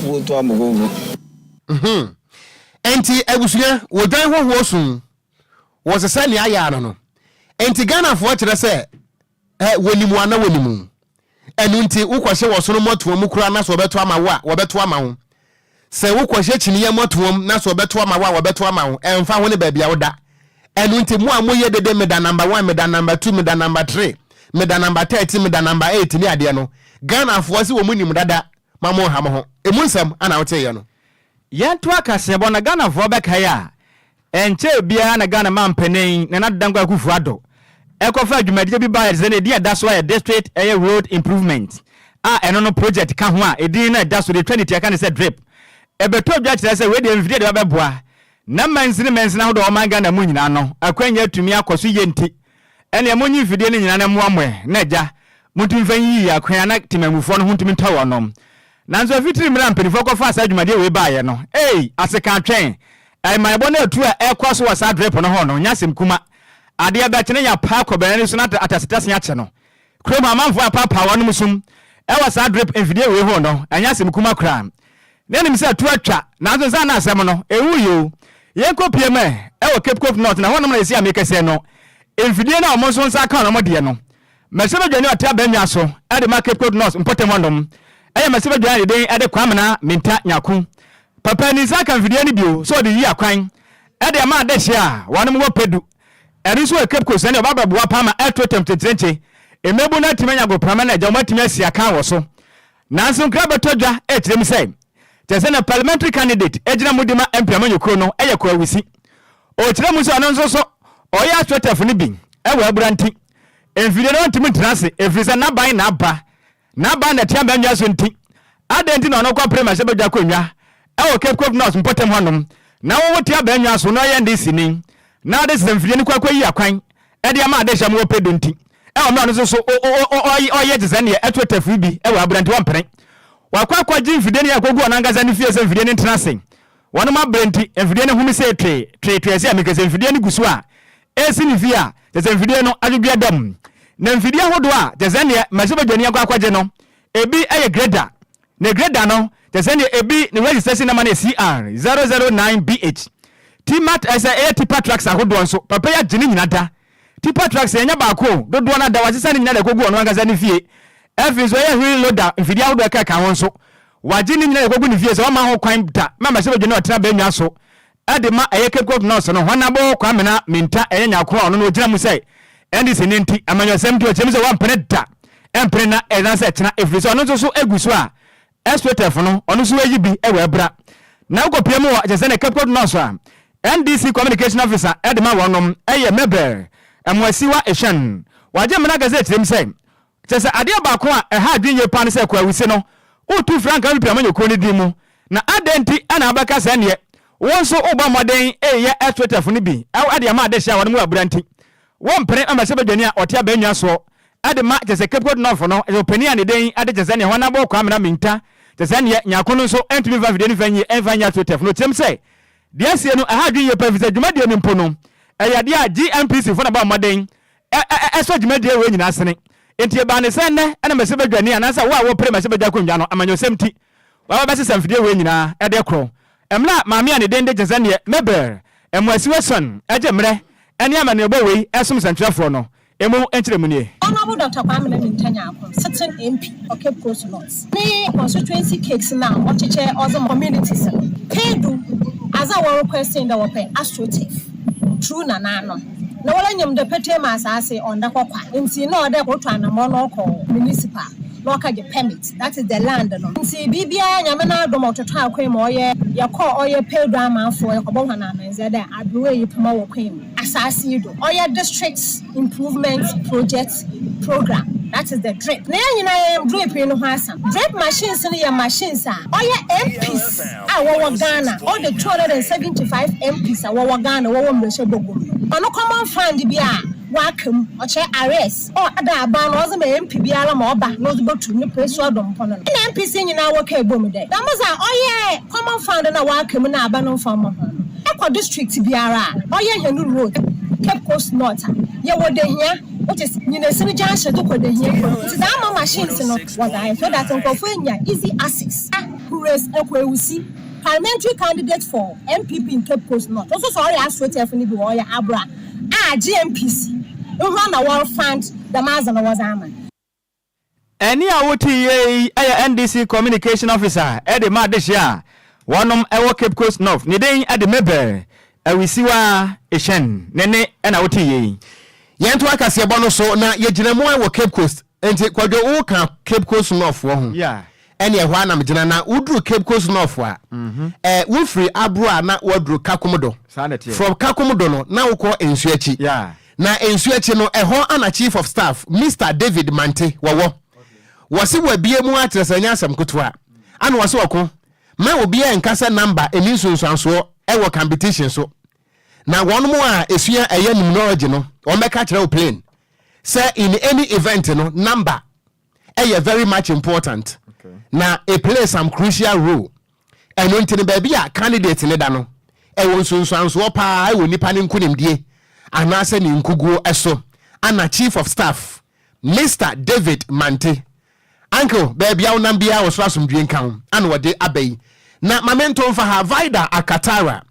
woto amogo. Enti ebusuya wo dan ho sun wo se sani aya no. Enti Ghana fo kire se wonimu ana wonimu. Enu nti ukwahye wo so no moto mu kura na so beto ama wo a wo beto ama ho. Se ukwahye chiniye moto na so beto ama wo a wo beto ama ho. Emfa ho ne ba bia wo da. Enu nti mu amoye dede meda number 1 meda number 2 meda number 3 meda number 30 meda number 8 ni ade no. Ghana fo se wo mu nim dada mamo ha mo ho. Emu nsam ana wo teye no. Yanto akasebo na Ghana fo beka ya enche bia na Ghana mampanen na nadangwa akufu ado ekofa adwumade bi ba ze na dia da so ya district air road improvement eno no project ka ho a edin na da so de 20 aka ne se drip ebeto dwa kire se we de mfide de beboa na mensina ho do man Ghana mu nyina no akwanya atumi akoso yenti ene amonyi mfide ne nyina na moamwe na agya mutumfan yi akwan na timamufo no ho ntumi ntawo no nanzo fitiri mra mpenifo ko fa asa adwumade we ba ye no aseka twen my bonnet to a cross was a drip on a horn, Yasim Kuma. Adia Batania Park or Benis not at a Stasiano. Chroma man for a papa one musum. I was a drip in video with Hono, and Yasim Kuma cram. Then himself to a chat, Nazan Samano, you. Yanko Piame, I kept cook not, and I want to see a make a say no. In Fidiana, Monson's account, Modiano. Masaba Jano Tabenyaso, at the market cook not in Potamondum. I am a civil day at the Quamana, Minta Yaku. Papa ni saka video ni bio so de yi akwan e de ma de hia wan mo pedu eri so ekep ko sene baba bo pa ma etotem tetrenche emebu na timanya go prama na jama timya sia kan wo so nanso nkra betodwa e tirem sei te se na parliamentary candidate ejina mudima MP amanyokro no e yakwa wisi o tirem so anonso so o ya twetef ni bi e wa abranti enfide no ntimi trase efrise na ban na ba na tia banwa so nti adenti na onokwa prema se bedwa konwa ewo Cape Coast North mpotem honom na wo wotia banwa so no ye ndisi ni na de semfie ni kwakwa yi akwan e de ama de hyam wo pedu nti ewo no no so o ye dizane ye etwetafu bi ewo abranti wampere wakwa jimfide ni akogu onangaza ni fie semfide ni trase wono ma brenti emfide ni humi se tre se ameke semfide ni gusu a esi ni fie a semfide no adwudwa dam na mfide hodo a dizane masebe dwani akwa je no ebi eye grader ne grader no Teseni ebi ni registration number CR 009BH. Timat as a tipa trucks ahodo nso. Papa ya jini nyinada. Tipa trucks enya baako dodo na da wasesa ni nyina kogu ono angaza ni fie. Efi so ye wheel loader mfidi ahodo ka ka won so. Wajini nyina kogu ni fie so ma ho kwan da. Mama se bejeno otra ba nwa so. Ade ma eye Cape North no honabo kwa mena minta enya kro ono no gina mu sei. Endi se nenti amanyo sem ti o chemi se wan pene da. Empre na edanse tena efi so ono so eguso a Eswetef no onu so yi bi e we bra na ukopiem wo je se ne Cape North a NDC communication officer Edma wonom eye mebel amwasiwa eshan waje mena gazette dem say je se ade baako a e ha dwenye pan se kwa wisi no utu franka bi pema nyoko ni dimu na adenti ana abaka se ne wonso oba moden eye Eswetef ni bi ade ma ade hia wonmu abranti won pere amase badwani a otia banwa so ade ma je se Cape North no e opani ane den ade je se ne honabo kwa mena minta Tesani nyakono so entumi va video ni fanyi enfanya Eswetef no tem say dia sie no aha dwen ye pavisa dwumade ni mpo no eyade a GMPC fo na ba moden eso dwumade we nyina asene enti e ba ne sen ne na mese badwani anasa wo a wo pre mese badwa konwa no amanyosem ti wa ba se samfide we nyina e de kro emla maami ane den de jezane mebel emwasiwe son eje mre ene amane bo we esom santrafo no emu enchiremunie Honorable Dr. Kwame Ntanyako, sitting MP for Cape Coast North. The constituency cakes now, what you chair other communities. Pedu, as our requesting the open astroturf. True nanano. No one the Petemas I say on the Coca. In see no other Ocran Nhyiraba municipal. Local permit. That is the land. See BBI Yamana Domoto Quim or your call or your pay drama for your Kobana and Zeda at the way you promote Quim. Assassin or your district's improvement projects program. That is the drip. Now you know I am drip in Hassa. Drip machines in your machines are all your MPs. Our Ghana, all the 275 MPs are our Ghana, our Moshobo. On a common fund be welcome or chair arrest or other ban wasn't a MP biala moba no go to the place or don't pon an MP in our cable day. That was oh yeah common found in a welcome in a ban farm Echo district biara oh yeah new road Cape Coast North. You were there here which is junction to the here. So that machines was I so that in easy access. Who is a parliamentary candidate for MPP in Cape Coast North. Also sorry, I swear to be Warrior Abra. GMPC. We run a war fund, the Mazan was Aman. Any awoti NDC communication officer, Eddie Madesha, one of Cape Coast North, Niding at the Mebe, Wisiwa Eshen, Nene, and awoti. Yentu akasi bono so na yegyinamo wo Cape Coast enti Kwadwo Ocran Cape Coast North wo ho ene ehwa na megyina na udru Cape Coast North a wo free abro na wadru Kakomodo from Kakomodo no na wo ko Ensuachi na Ensuachi no ehon ana chief of staff Mr David Mante wo wose wabie mu atresanya asem kotwa ana wose wako ma obi enkasa number eni sunsuanso ewo competition so na one more esua eye knowledge no o meka kire o plane say in any event no number very much important na it plays some crucial role and until baby a candidate ne da no won sunsuanso pa e woni pa ne nkunimdie anase ne nkuguo eso ana chief of staff Mr David Mante uncle baby a unambia wo so asomdwe kan ana wode abai na mamento mfa ha vida akatara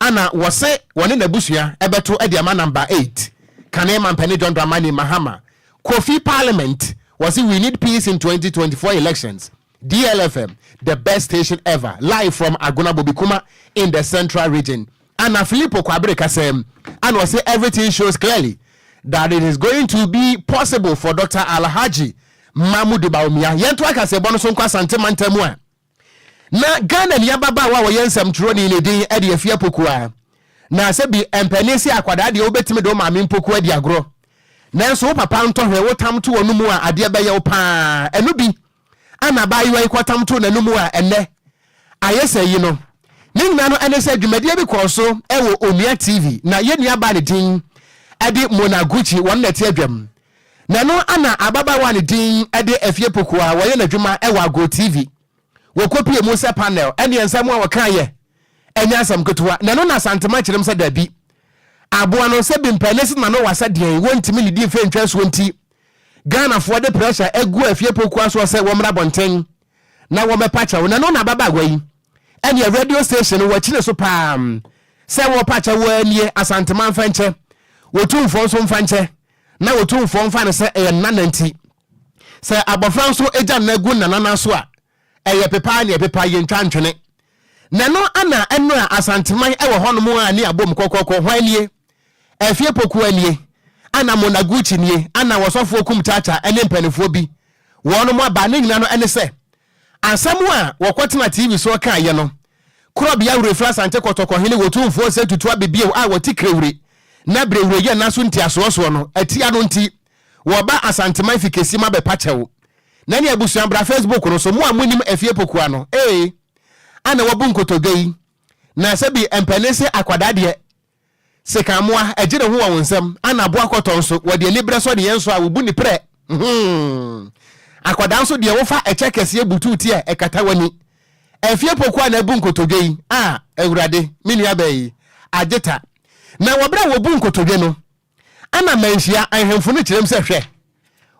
ana wose wone na busua ebeto ediama number 8 kanema mpani John Dramani Mahama Kofi Parliament was we need peace in 2024 elections. DLFM, the best station ever, live from Agona Bobikuma in the central region. Ana Filippo Kwabreka said, and was say everything shows clearly that it is going to be possible for Dr. Alhaji Mahmoud Baumia yentu akase bono so kwa santemantamu a na Ghana ni ababa wa yensam tro ni ne din e de afia pokua na se bi empanisi akwada de obetime do ma mempokua de agro nanso papa ntohwe wotam to wonumu a ade be ye wo pa enu bi ana bayi wa ikwatam to nanumu a enne ayese yi no ninna no ene se dwumade bi ko so e wo Omia TV na ye nua ba ne din ade Monaguchi won na te adwam na no ana ababa wa ne din ade afie pokua wo ye na dwuma e wa Go TV wo kopie mu se panel ene ensam a wo kan ye enya asam ketua na no na santema kirem se da bi aboa no se bi mpanesi na no wasa den wontimi ne di fe ntwa so nti Ghana for the pressure egu afie pokua so se wo mra bonten na wo mepacha wo na no na baba agwayi ene radio station wo kire so pam se wo pacha wo anie asantema mfanche wo tumfo so mfanche na wo tumfo mfa ne se nananti se abofran so eja na egu nanana so a eye pepa ne pepa ye ntwantwene na no ana eno a asanteman ewo hono a ne abom kokoko hwanie afie pokua nie ana Monaguchi nie ana wasofo kumtacha ene mpanifo bi wono mo aba ne nyina no ene se asamu a wokotena TV so ka ye no krobia wurefra sante kotoko hene wotumfo se tutu abebie a wotikrewure na brewure ye naso ntiaso so no atia no nti wo ba asanteman fikesi ma be pachewo na ne abusuan bra Facebook no so mo amunim afie pokua no ana wabu nkotogei na sebi empenese akwada de sekamua ejire ho wa wonsam ana aboa koton so wode libre so de yenso a wobu ni pre akwada so de wo fa echekese bututi a ekata wani afie pokua na abu nkotogei ewurade minua bai ageta na wobra wobu nkotoge no ana manhia ahemfo no kirem se hwe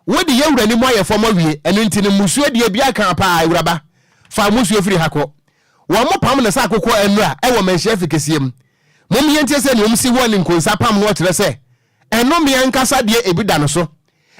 wodi yewurani mo ayefo mo wie eno ntini musuo de bia kan pa ewuraba fa musuo firi hako wo mo pam ne sa akokọ enu a e wo manhia fikesiem mom yentie se ne om si woni nkonsa pam no tere se eno me ankasa de ebida no so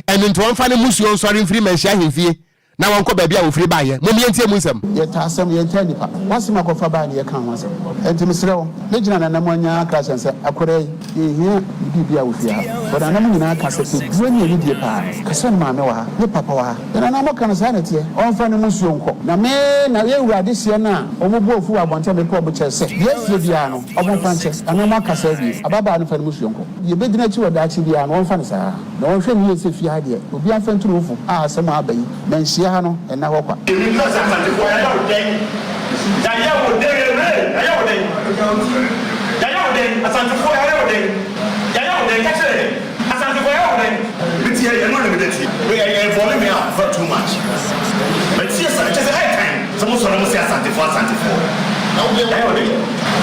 eno nto won fa ne musuo nsori mfiri manhia hemfie na won ko ba bia wo firi baye mom yentie mu nsam ye ta asem ye nta nipa wasima ko fa ba ne ye kan wasem enti misrewo ne gina na namonya krashen se akore ye bibia wo fia boda na nyina ka se duo ne die pa kasa ma me wa ha ne papa wa ha na mo kan sa na tie on fa ne musuo nko na me na ye wurade sie na omobo ofu wa bonte me ko bo chese ye fie bia no obo fa nche ana mo ka sa bi ababa no fa ne musuo nko ye bedina chi wada chi bia no on fa ne sa na on hwe ni se fie ha de obi afa nturu ofu asem abai na nhia ha no ena ho kwa too much. But see, just high time. Someone saw them say Santifo.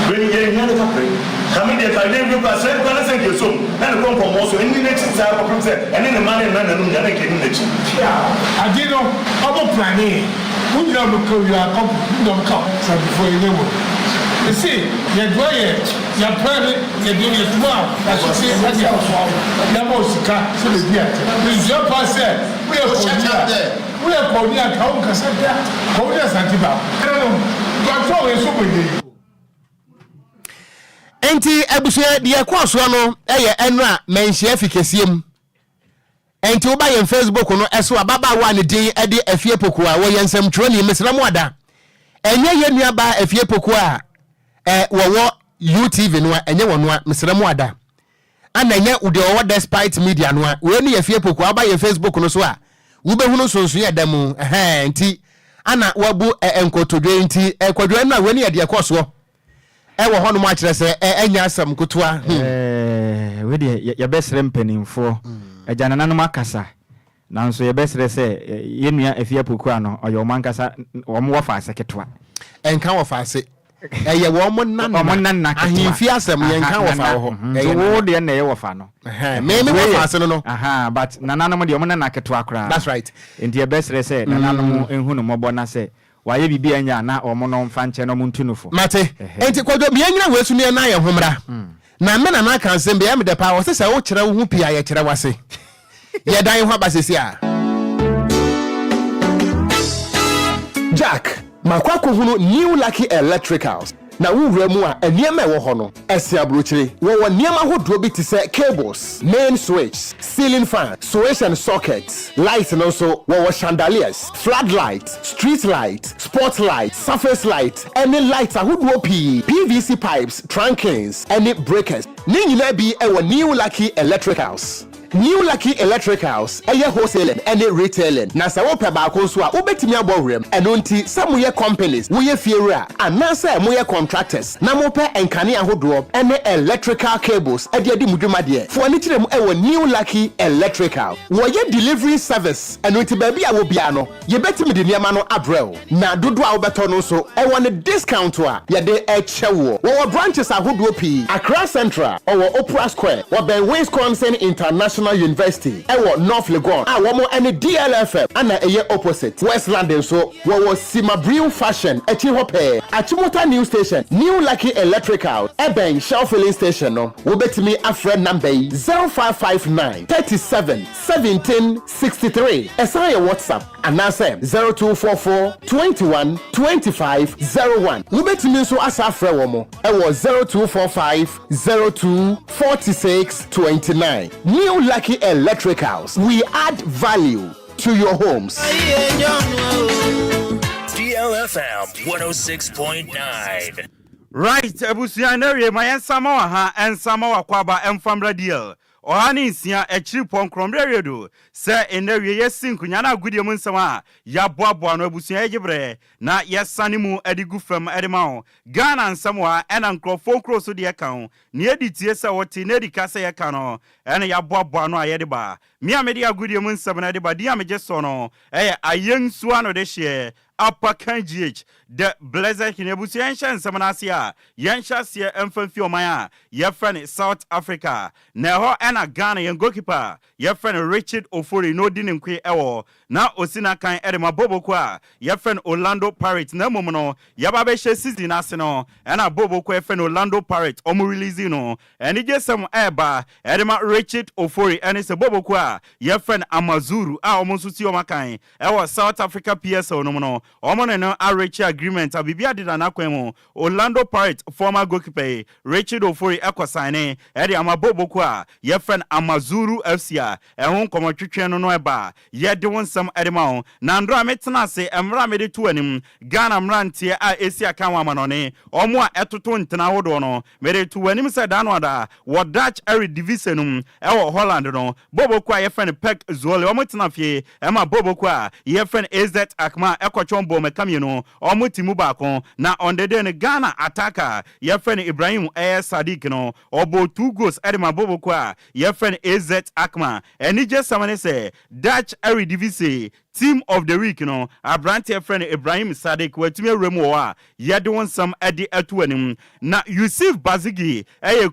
When you get in the country, coming there, I didn't go past and so, and come from also, and the next time of and then the money and then getting the chip. I did not other planning. We don't look you are come before you know. You see, you're going, you're planning, you're doing it well. That's what say, that's your fault. You're most cut to the theater. It's your person. We are there. We are calling out how can say that. How does that about? I don't know. You're always so with you. Enti ebusua de ekwaso no eye enra menhia efikesiem enti wo ba ye Facebook no eso ababa wa ne din e de afie poku a wo yensam tro ni mesramu ada enye ye nuaba afie poku a wo UTV no enye wono a mesramu ada ana enye ude wo despite media no a we ni afie poku aba ye Facebook no so a wo behunu sonso ye damu enti ana wabu enkotodwe enti Kwadwo na we ni ye de ekwaso ewo hono ma kire se enya asam kutua we de ye besre mpanimfo agyanana no makasa nanso ye besre se yenua afia poku ano oyo mankasa wo mo wafa aseketwa enka wafa ase eye wo mo nanna ahimfi asam ye enka wafa ho wo de na ye wafa no me wafa ase no but nanana mo de mo nanna ketwa kra that's right enti ye besre se nanana mo enhunu mo na se waye bibi anya na omo no mfa nche no muntunufo mate enti Kwadwo bianyina wesu ne na ye homra na me na kan sembe ya me de pa wo se wo kire wo hu pia ye kire wase ye dan ho abasesi a Jack makwako hunu New Lucky Electricals na wura mu a eniema ewo ho no ese abrochire wo niema hodo bi tise cables main switch ceiling fan switch and sockets lights and also wo chandeliers floodlight street light spot light surface light any lights ahodo PVC pipes trunkings any breakers ni nyina bi ewo New Lucky Electricals. New Lucky Electricals eye wholesaling and retailing na sa wo pe ba ko so a obetimi abowrem eno nti some ye companies wo ye fiera anasa mo ye contractors na mo pe enkane ahodo ene electrical cables e de mudwuma de fo ani kirem e wo New Lucky Electrical wo ye delivery service eno nti ba bia wo bia no ye betimi de niam no abrel na dodo a wo beto no so e wo ne discount a ye de e chewo wo branches ahodo pi Accra Central or Opera Square wo ben Wisconsin International University ewo North Legon womo any DLFM ana eye opposite West London so wo Simabriu Fashion echi hope Achimota New Station New Lucky Electrical eben Shell Filling Station no wo betimi afre number 0559 37 17 63 esa your WhatsApp anase 0244 21 25 01 wo betimi so asa afre wo mo ewo 0245 02 46 29 New Lucky Electricals. We add value to your homes. DLFM 106.9. Right, Ebusia Nere, my Samoa ha and Samoa Kwaba and Famra deal. Ohani sia echiri ponkrom redo se enere yesin kunyana gudiemu nsama ya boabo no abusia egibre na yesane mu adigu fam edema Ghana nsamwa ena nkrofo kroso de kan ne editie se wote ne edika se yeka no ena ya boabo no ayede ba mi amede agudiemu nsama na de ba dia meje so no ayensu ano de hye Apakan GH the blazer hinebusi enshan samanasia yensha sia emfanfi omaya ye friend South Africa na ho ena Ghana yen goalkeeper ye friend Richard Ofori no di nkwe ewo na osina kan edema boboko a ye friend Orlando Pirates na momono ye ba be hye season ase no ena boboko ye friend Orlando Pirates omo release no eni jesam eba edema Richard Ofori eni se boboko a ye friend Amazuru a omo susi omakan ewo South Africa PSL no mono Omo no arrange agreement abibia dida na kwemu Orlando Pirates former goalkeeper Richard Ofori ekosane e de amaboboko a ye friend Amazuru FC a ehun komotwetwe no eba ye de wonsam edema na ndro ametena se emra mede to anim Ghana mrantie a esi aka wa manone omo a etoto ntena wodo no mede to anim se da no ada wo Dutch Eri divisionum ewo Holland no boboko a ye friend Pek Zole omo tena fie ema boboko a ye friend AZ Akma ekotwon bo mekam no omotimu baako na ondede ne Ghana attacker ye friend Ibrahim Sadiq no obo 2 goals edema boboko a ye friend AZ Akma eni je samane se Dutch Eredivisie team of the week no abrante friend Ibrahim Sadiq watumi remo a yede won sam ade atu anim na Yusuf Bazigi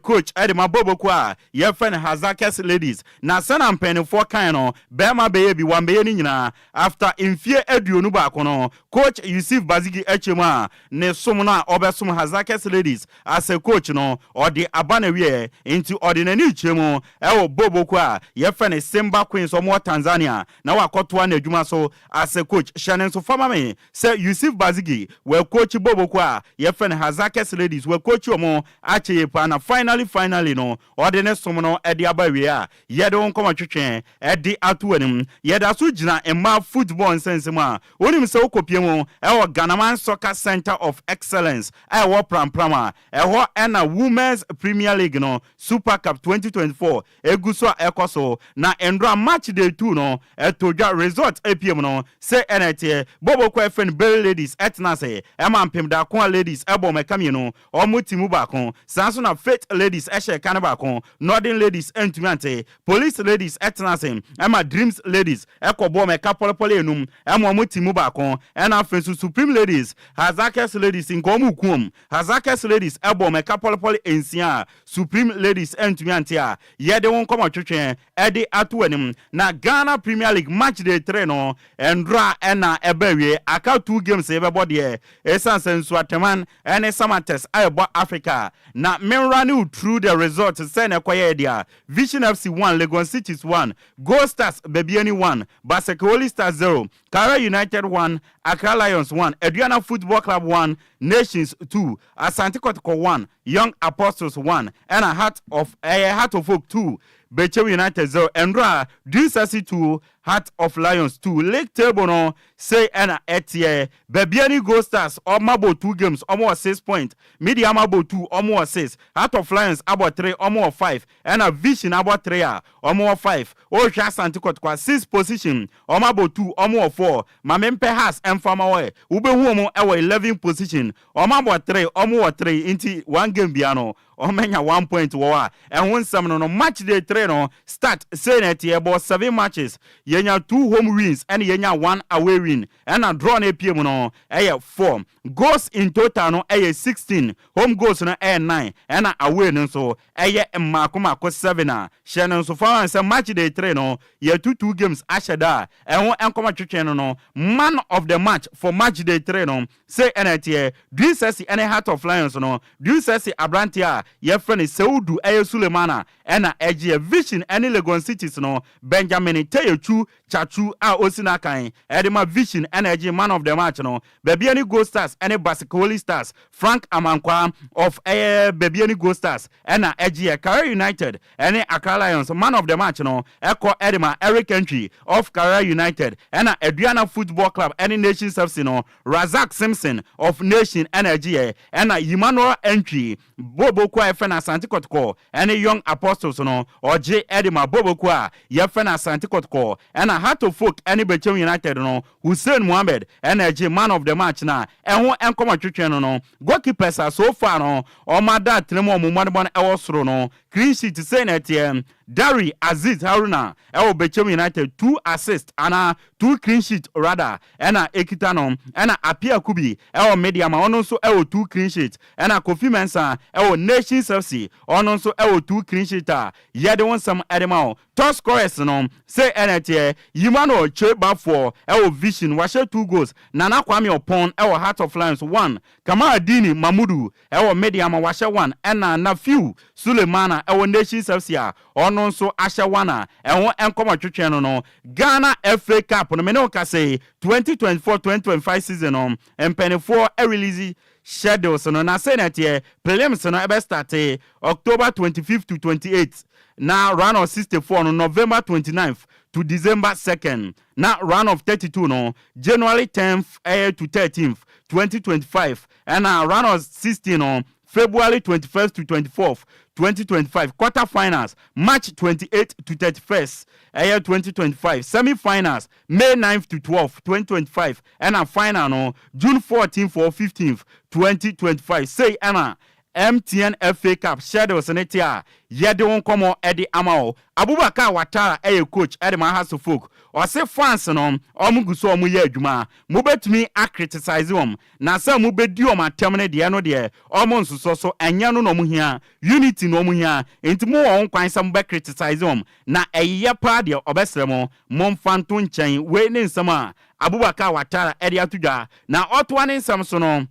coach ade maboboko a ye friend Hazakes ladies na sana mpenifo kan no bema beye bi wan beye ni nyina after infie aduonu ba kono coach Yusuf Bazigi echema ne som na obesom Hazakes ladies as a coach no odi abana wie into ordinary chemo boboko a ye friend Simba Queens omo Tanzania na wakotoa na adwuma so as a coach Shannon so former me say Yusuf Bazigi we coach boboko a ye friend Hazakes ladies we coach omo ache pa na finally no ordinary som no edi abawie a ye de won koma twetwen edi atu anim ye da so gina emma football sense ma onim se okopie mu Ghanaman Soccer Center of Excellence pramprama na Women's Premier League no Super Cup 2024 eguso ekoso na endra match day 2 no etodwa result APM no say NT boboko friend Bell ladies etnase emma mpem da ko ladies ebo mekame no omutimu ba ko sanso na Faith ladies ehye kan ba ko Northern ladies entumante Police ladies etnase emma Dreams ladies ekobo meka polepole enum emma omutimu ba ko ena fesu Supreme ladies Hazakes ladies inkomu kum Hazakes ladies ebo meka polepole ensia Supreme ladies entumante a yede won koma twetwen ede atu anim na Ghana Premier League match day 3 no endra ena ebawie aka 2 games ebebo de esansensu ateman ene Samates ayebo Africa na menrani through the result sene koye dia Vision FC 1 Lagos Cities 1 Gold Stars Bebiani 1 Basekoli Stars 0 Kara United 1 Accra Lions 1 Aduana Football Club 1 Nations 2 Asante Kotoko 1 Young Apostles 1 and a Heart of Oak 2 Bechew United 0 Endra DCC 2 Heart of Lions 2 Lake Table no say ena etie Bebiani Gold Stars omabo 2 games omo 6 point Media amabo 2 omo 6 Heart of Lions abo 3 omo 5 ena Vision abo 3 omo 5 Osha Santikot kwa 6 position omabo 2 omo 4 Mamempe has emfama we ubehu omo ewo 11 position omabo 3 omo 3 inti 1 game biano omenya 1 point wa ehun sam no match day 3 no start say na tie about 7 matches yenya 2 home wins and yenya 1 away win and a draw na PM no 4 goals in total no 16 home goals no 9 and away no so mako 7 a shenen so far say match day 3 no ye 2 games ashada ehun enkoma twetwen no man of the match for match day 3 no say enetie DCC and Heart of Lions no DCC Abrantia ye friend Seudu Sulemana ena eje Vision any Lagos Cities no Benjamin Teyechu Chachu a osina kan edema Vision energy man of the match no Bebiani Gold Stars any Basikoli Stars Frank Amankwa of Bebiani Gold Stars ena eje Kara United any Accra Lions man of the match no Eko Edema Eric Entry of Kara United ena Aduana Football Club any Nations FC no Razak Simpson of Nation Energy ena Emmanuel Entry Bobo kwa efena Asante Kotoko any Young Apostles no oje Edema Bobo kwa yefena Asante Kotoko ena Heart of Folk any Bechew United no Hussein Mohammed energy man of the match na ehun enkoma twetwen no goalkeepers so far no omada tremo omumadbon ewosro no clean sheet say na tm Dari Aziz Haruna Bechew United 2 assists and 2 clean sheet rather ena Ekitano ena Apia Kubi Media ma ono so 2 clean sheet ena Kofi Mensah Nations FC ono so 2 clean sheet yede won some edema top scorers no say NT Yimano Cheba for Vision washe 2 goals Nana Kwame Opon Heart of Lions 1 Kamara Dini Mamudu Media ma washe 1 ena Nafiu Sulemana Nations FC ono so ashawana enkoma twetwen no Ghana FA Cup no me no ka say 2024-2025 season no empenifo release schedules no na say net prelims no ebe start October 25th to 28th na round of 64 no November 29th to December 2nd na round of 32 no January 10th to 13th 2025 and round of 16 no February 21st to 24th 2025 quarterfinals March 28th to 31st 2025 semi-finals May 9th to 12th 2025 and a final no June 14th or 15th 2025 say Anna MTN FA Cup schedules netia yede won komo edi amao Abubakar Watara coach edi mahaso folk or say fans no omuguso omu ye adwuma mobetumi a criticize na say mobedi o matemne de no de omo nsuso so enya no no mu hia unity no mu hia enti mo won kwan sam be criticize na eye pa de obesremo momfanto nchen we ne nsama Abubakar Watara edi atudwa na otwa ne nsam so no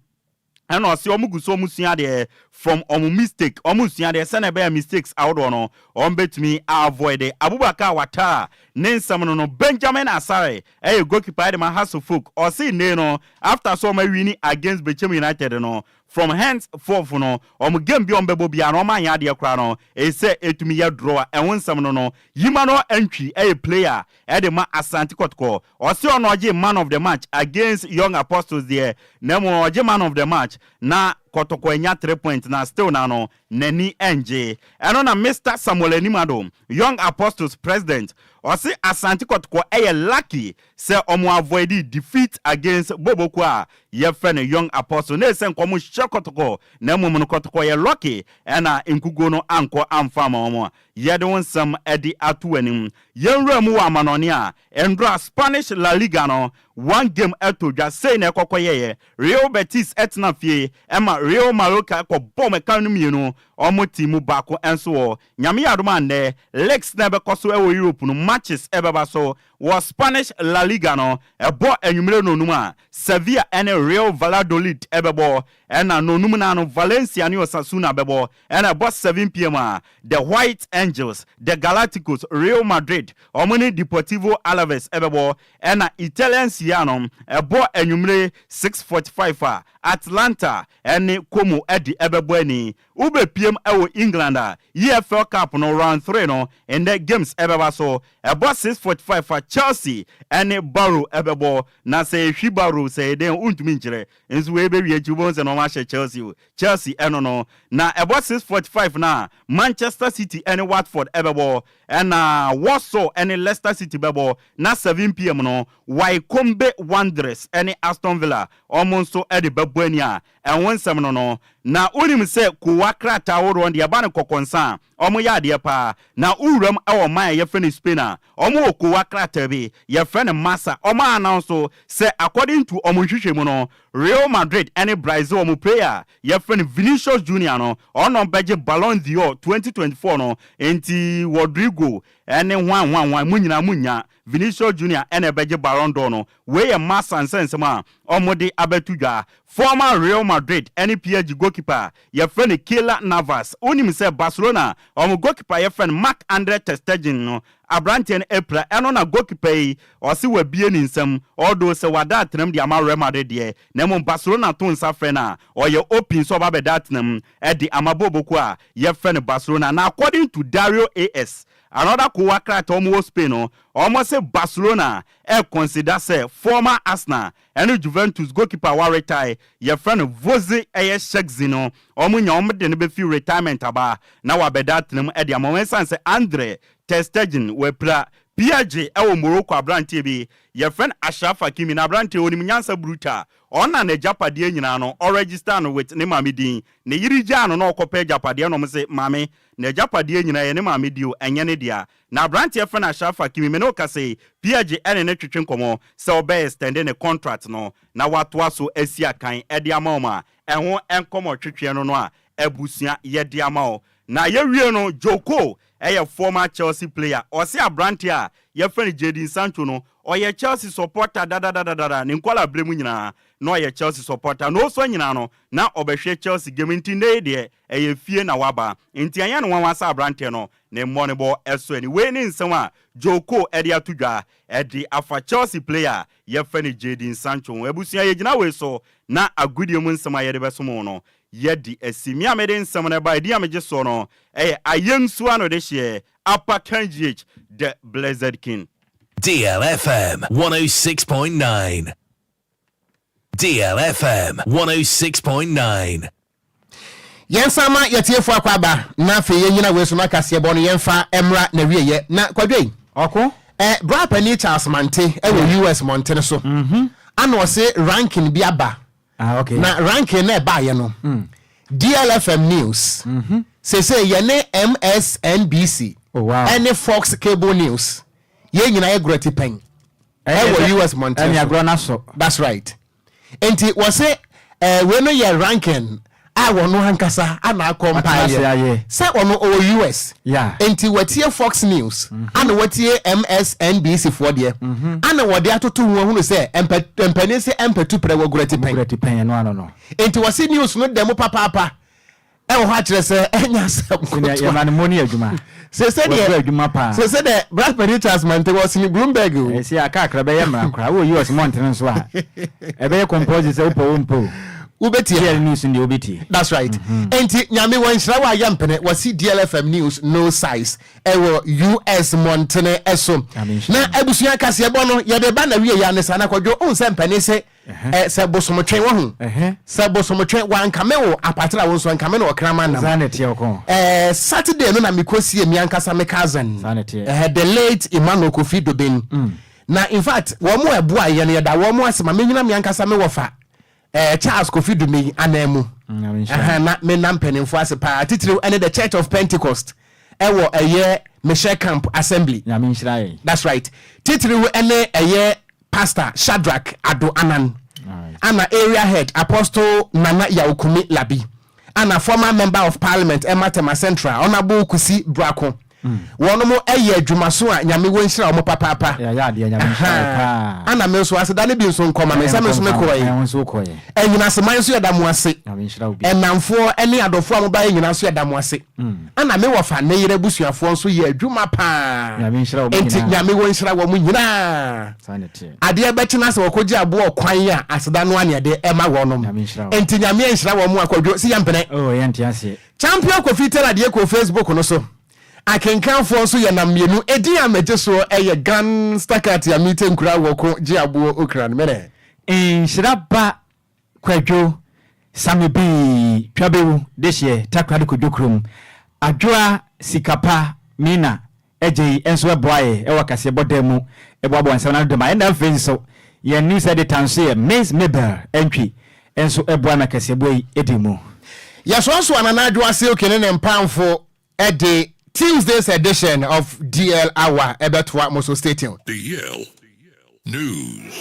and also omuguso musua de from mistake omusua de send be mistakes out no bet me avoid Abubakar Watara nensam no Benjamin Asare goalkeeper de Mahaso folk or see ne no after so my winning against Bechem United no from hands forth no game bi bebo bia no man ya de kra no say etumi ya draw and won some no yima no entry player de ma Asante Kotoko or see on oje man of the match against Young Apostles there nemo oje man of the match na Kotoko enya 3 points na still na no nani NJ eno na Mr. Samuel Animado Young Apostles president or say Asante Kotoko lucky say omo avoid defeat against Bobokwa ye friend Young Apostle ne sen komo Kotoko na mo Kotoko ye lucky ena nkugo no anko amfama omo ye de won sam edi atu anim ye nra mu wa manone a endra Spanish La Liga no one game eto just say na kokoye Real Betis etna fie ema Real Mallorca ko bom kan mienu omo timu bako enso nyame adoma ne lex na be koso e Europe no matches ebeba so was Spanish La Liga no ebo enwumere no numa Sevilla and Real Valladolid ebebo ena no num na no Valencia ni Osasuna bebo ena about 7 p.m. the White Angels the Galacticos Real Madrid omoni Deportivo Alaves ebebo ena Italian Siano ebo enwumere 6:45 Atlanta ene Como edi ebebo ani ube PM ewo England EFL Cup no round 3 no and the games ebeba so about 6:45 for Chelsea ene Barrow ebebo na say Barrow say den untumi nkire enso we be wie jubon se no ma Chelsea eno no na about 6:45 na Manchester City ene Watford ebebo na Warsaw ene Leicester City bebo na 7 p.m. no Wycombe Wanderers ene Aston Villa omonso ede bebo ani a enwon sam no na unim se kuwa krata woro de aba ne kokonsa omo ya de pa na uram ewo man ye fene Spain omo kuwa krata bi ye fene Massa omo announce se according to omo hwehwemu no Real Madrid and Brazil omo player ye fene Vinicius Junior no ono beje Ballon d'Or 2024 no enti Rodrigo ene hwan munya Vinicius Junior ene beje Ballon d'Or no we ye Massa sense ma omo de abetudwa former Real Madrid ene PSG goalkeeper ye friend Keylor Navas onim say Barcelona omo goalkeeper ye friend Marc-Andre ter Stegen no Abrantian April eno na goalkeeper o se wa bie ni nsam although se wada atenam de ama Real Madrid de na mo Barcelona to nsa friend na o ye open so ba be that nam e de amaboboko a ye friend Barcelona na according to Dario AS another co-worker to Spain no almost say Barcelona consider say former Arsenal and Juventus goalkeeper wa retire your friend Voze Shekzino omunya de be few retirement aba na wa be that nam e de amon say Andre ter Stegen we pra PJ ewo Morocco abrantie bi your friend Ashraf Hakimi na abrantie onim nyansa bruta ona na japade nyina no o register no with ne mame din ne yiri ja no okopa japade no mse mame na japade nyina ye ne mame dio enye ne dia na abrantie friend Ashraf Hakimi me no ka say PJ ene ne twetwe nkomo se obe extend ne contract no na watoa so asia kan e de amoma enho enkomo twetwe no no a ebusia ye de amao na ye wie no Joko former Chelsea player or say abrantia your friend Jadon Sancho no or your Chelsea supporter da ne nkwala blemu nyina no your Chelsea supporter no so nyina no na obehwe Chelsea game ntinde de fie na waba nti anya no wanwasa abrantia no ne moneybo eso ani we ni nsem a Joko ede atudwa ede afa Chelsea player your friend Jadon Sancho ebusia ye gina we so na agudie mu nsem a ye de besomo no yedi esimi ameden samana ba di ameje so no ayensu ano de hye Upper Kanjich the Blessed King DLFM 106.9 DLFM 106.9 Yensama yetiefo akwaba na fe yenyina weso makase bo no yemfa emra na wieye na Kwadwo oko bra pani Charles Mante ewe US Montene so ana o se ranking bi aba okay na ranking na ba ye no DLFM News. Say yene MSNBC. Oh wow. Any Fox Cable News. Ye nyina ye greti pen. US Montana. That's right. Enti was say when you ranking I want no hankasa ana compare say ono US enti watie Fox News ana watie MSNBC for there ana wode atoto hu say empani say empetu pre wo greti pen no enti wasi news no demo papa e wo ha kire say enya sam ya man money adwuma say the Brad Peritas man te was in Bloomberg say akakra be yemra kra wo US Mountain so a e be compose say upo ubeti news in the obeti. That's right. Enti nyame wanhira wa yampene wasi DLFM News no size ewo US Montana eso na abusua kase ebo no ye de ba na wie ya ne sana kwadwo on se mpane se se bosomotwen wo hu se bosomotwen wan kame wo apatira wo so nkame no okrama na zaneti okon Saturday no na mikosi emi ankasa me cousin the late Emmanuel Kofi Dobin na in fact wo mo ebu aye ne da wo mo asema menyina me ankasa me wofa Charles Kofi Dumi anemu na me nampenimfo ase pa titire ene the Church of Pentecost ewo eye Michelle Camp Assembly. That's right. Titire ene eye Pastor Shadrach Ado Anan. Ana area head Apostle Nana Yaokumi Labi. Ana former member of Parliament Ematema Central Honorable Kusi Brako. Wono mo eye adwumaso a nyame wonhira o mo papa ana me so ase da ne bi nso nkoma me se me so me koyi enyina se man so yada mo ase enamfo ene adofo am ba enyina so yada mo ase ana me wo fa ne yere busuafo nso ye adwuma pa nyame wonhira wo mo nyina ade be kina se Okogyeabour Ocran a aseda no ane de ema wonom enti nyame enhira wo mo akwadwo si yampene yenti ase champion Kofi tell de ko Facebook no so akenkan fo so ye na mienu edi ameje so eye gan stakat ya meeting kura wo Okogyeabour Ocran mere Nhyiraba Kwadwo Sammy bi twabewu this year takrade kodokrom adwoa sikapa mina eje enso eboaye e wakase bodemu eboabo ansana no dema na face so ye news editor so Miss Mabel entry enso eboa na kase boy edimu ya so anana adwoa se okene ne mpamfo ede Tuesday's edition of DL Hour Ebetwa Moso Stadium. DL News.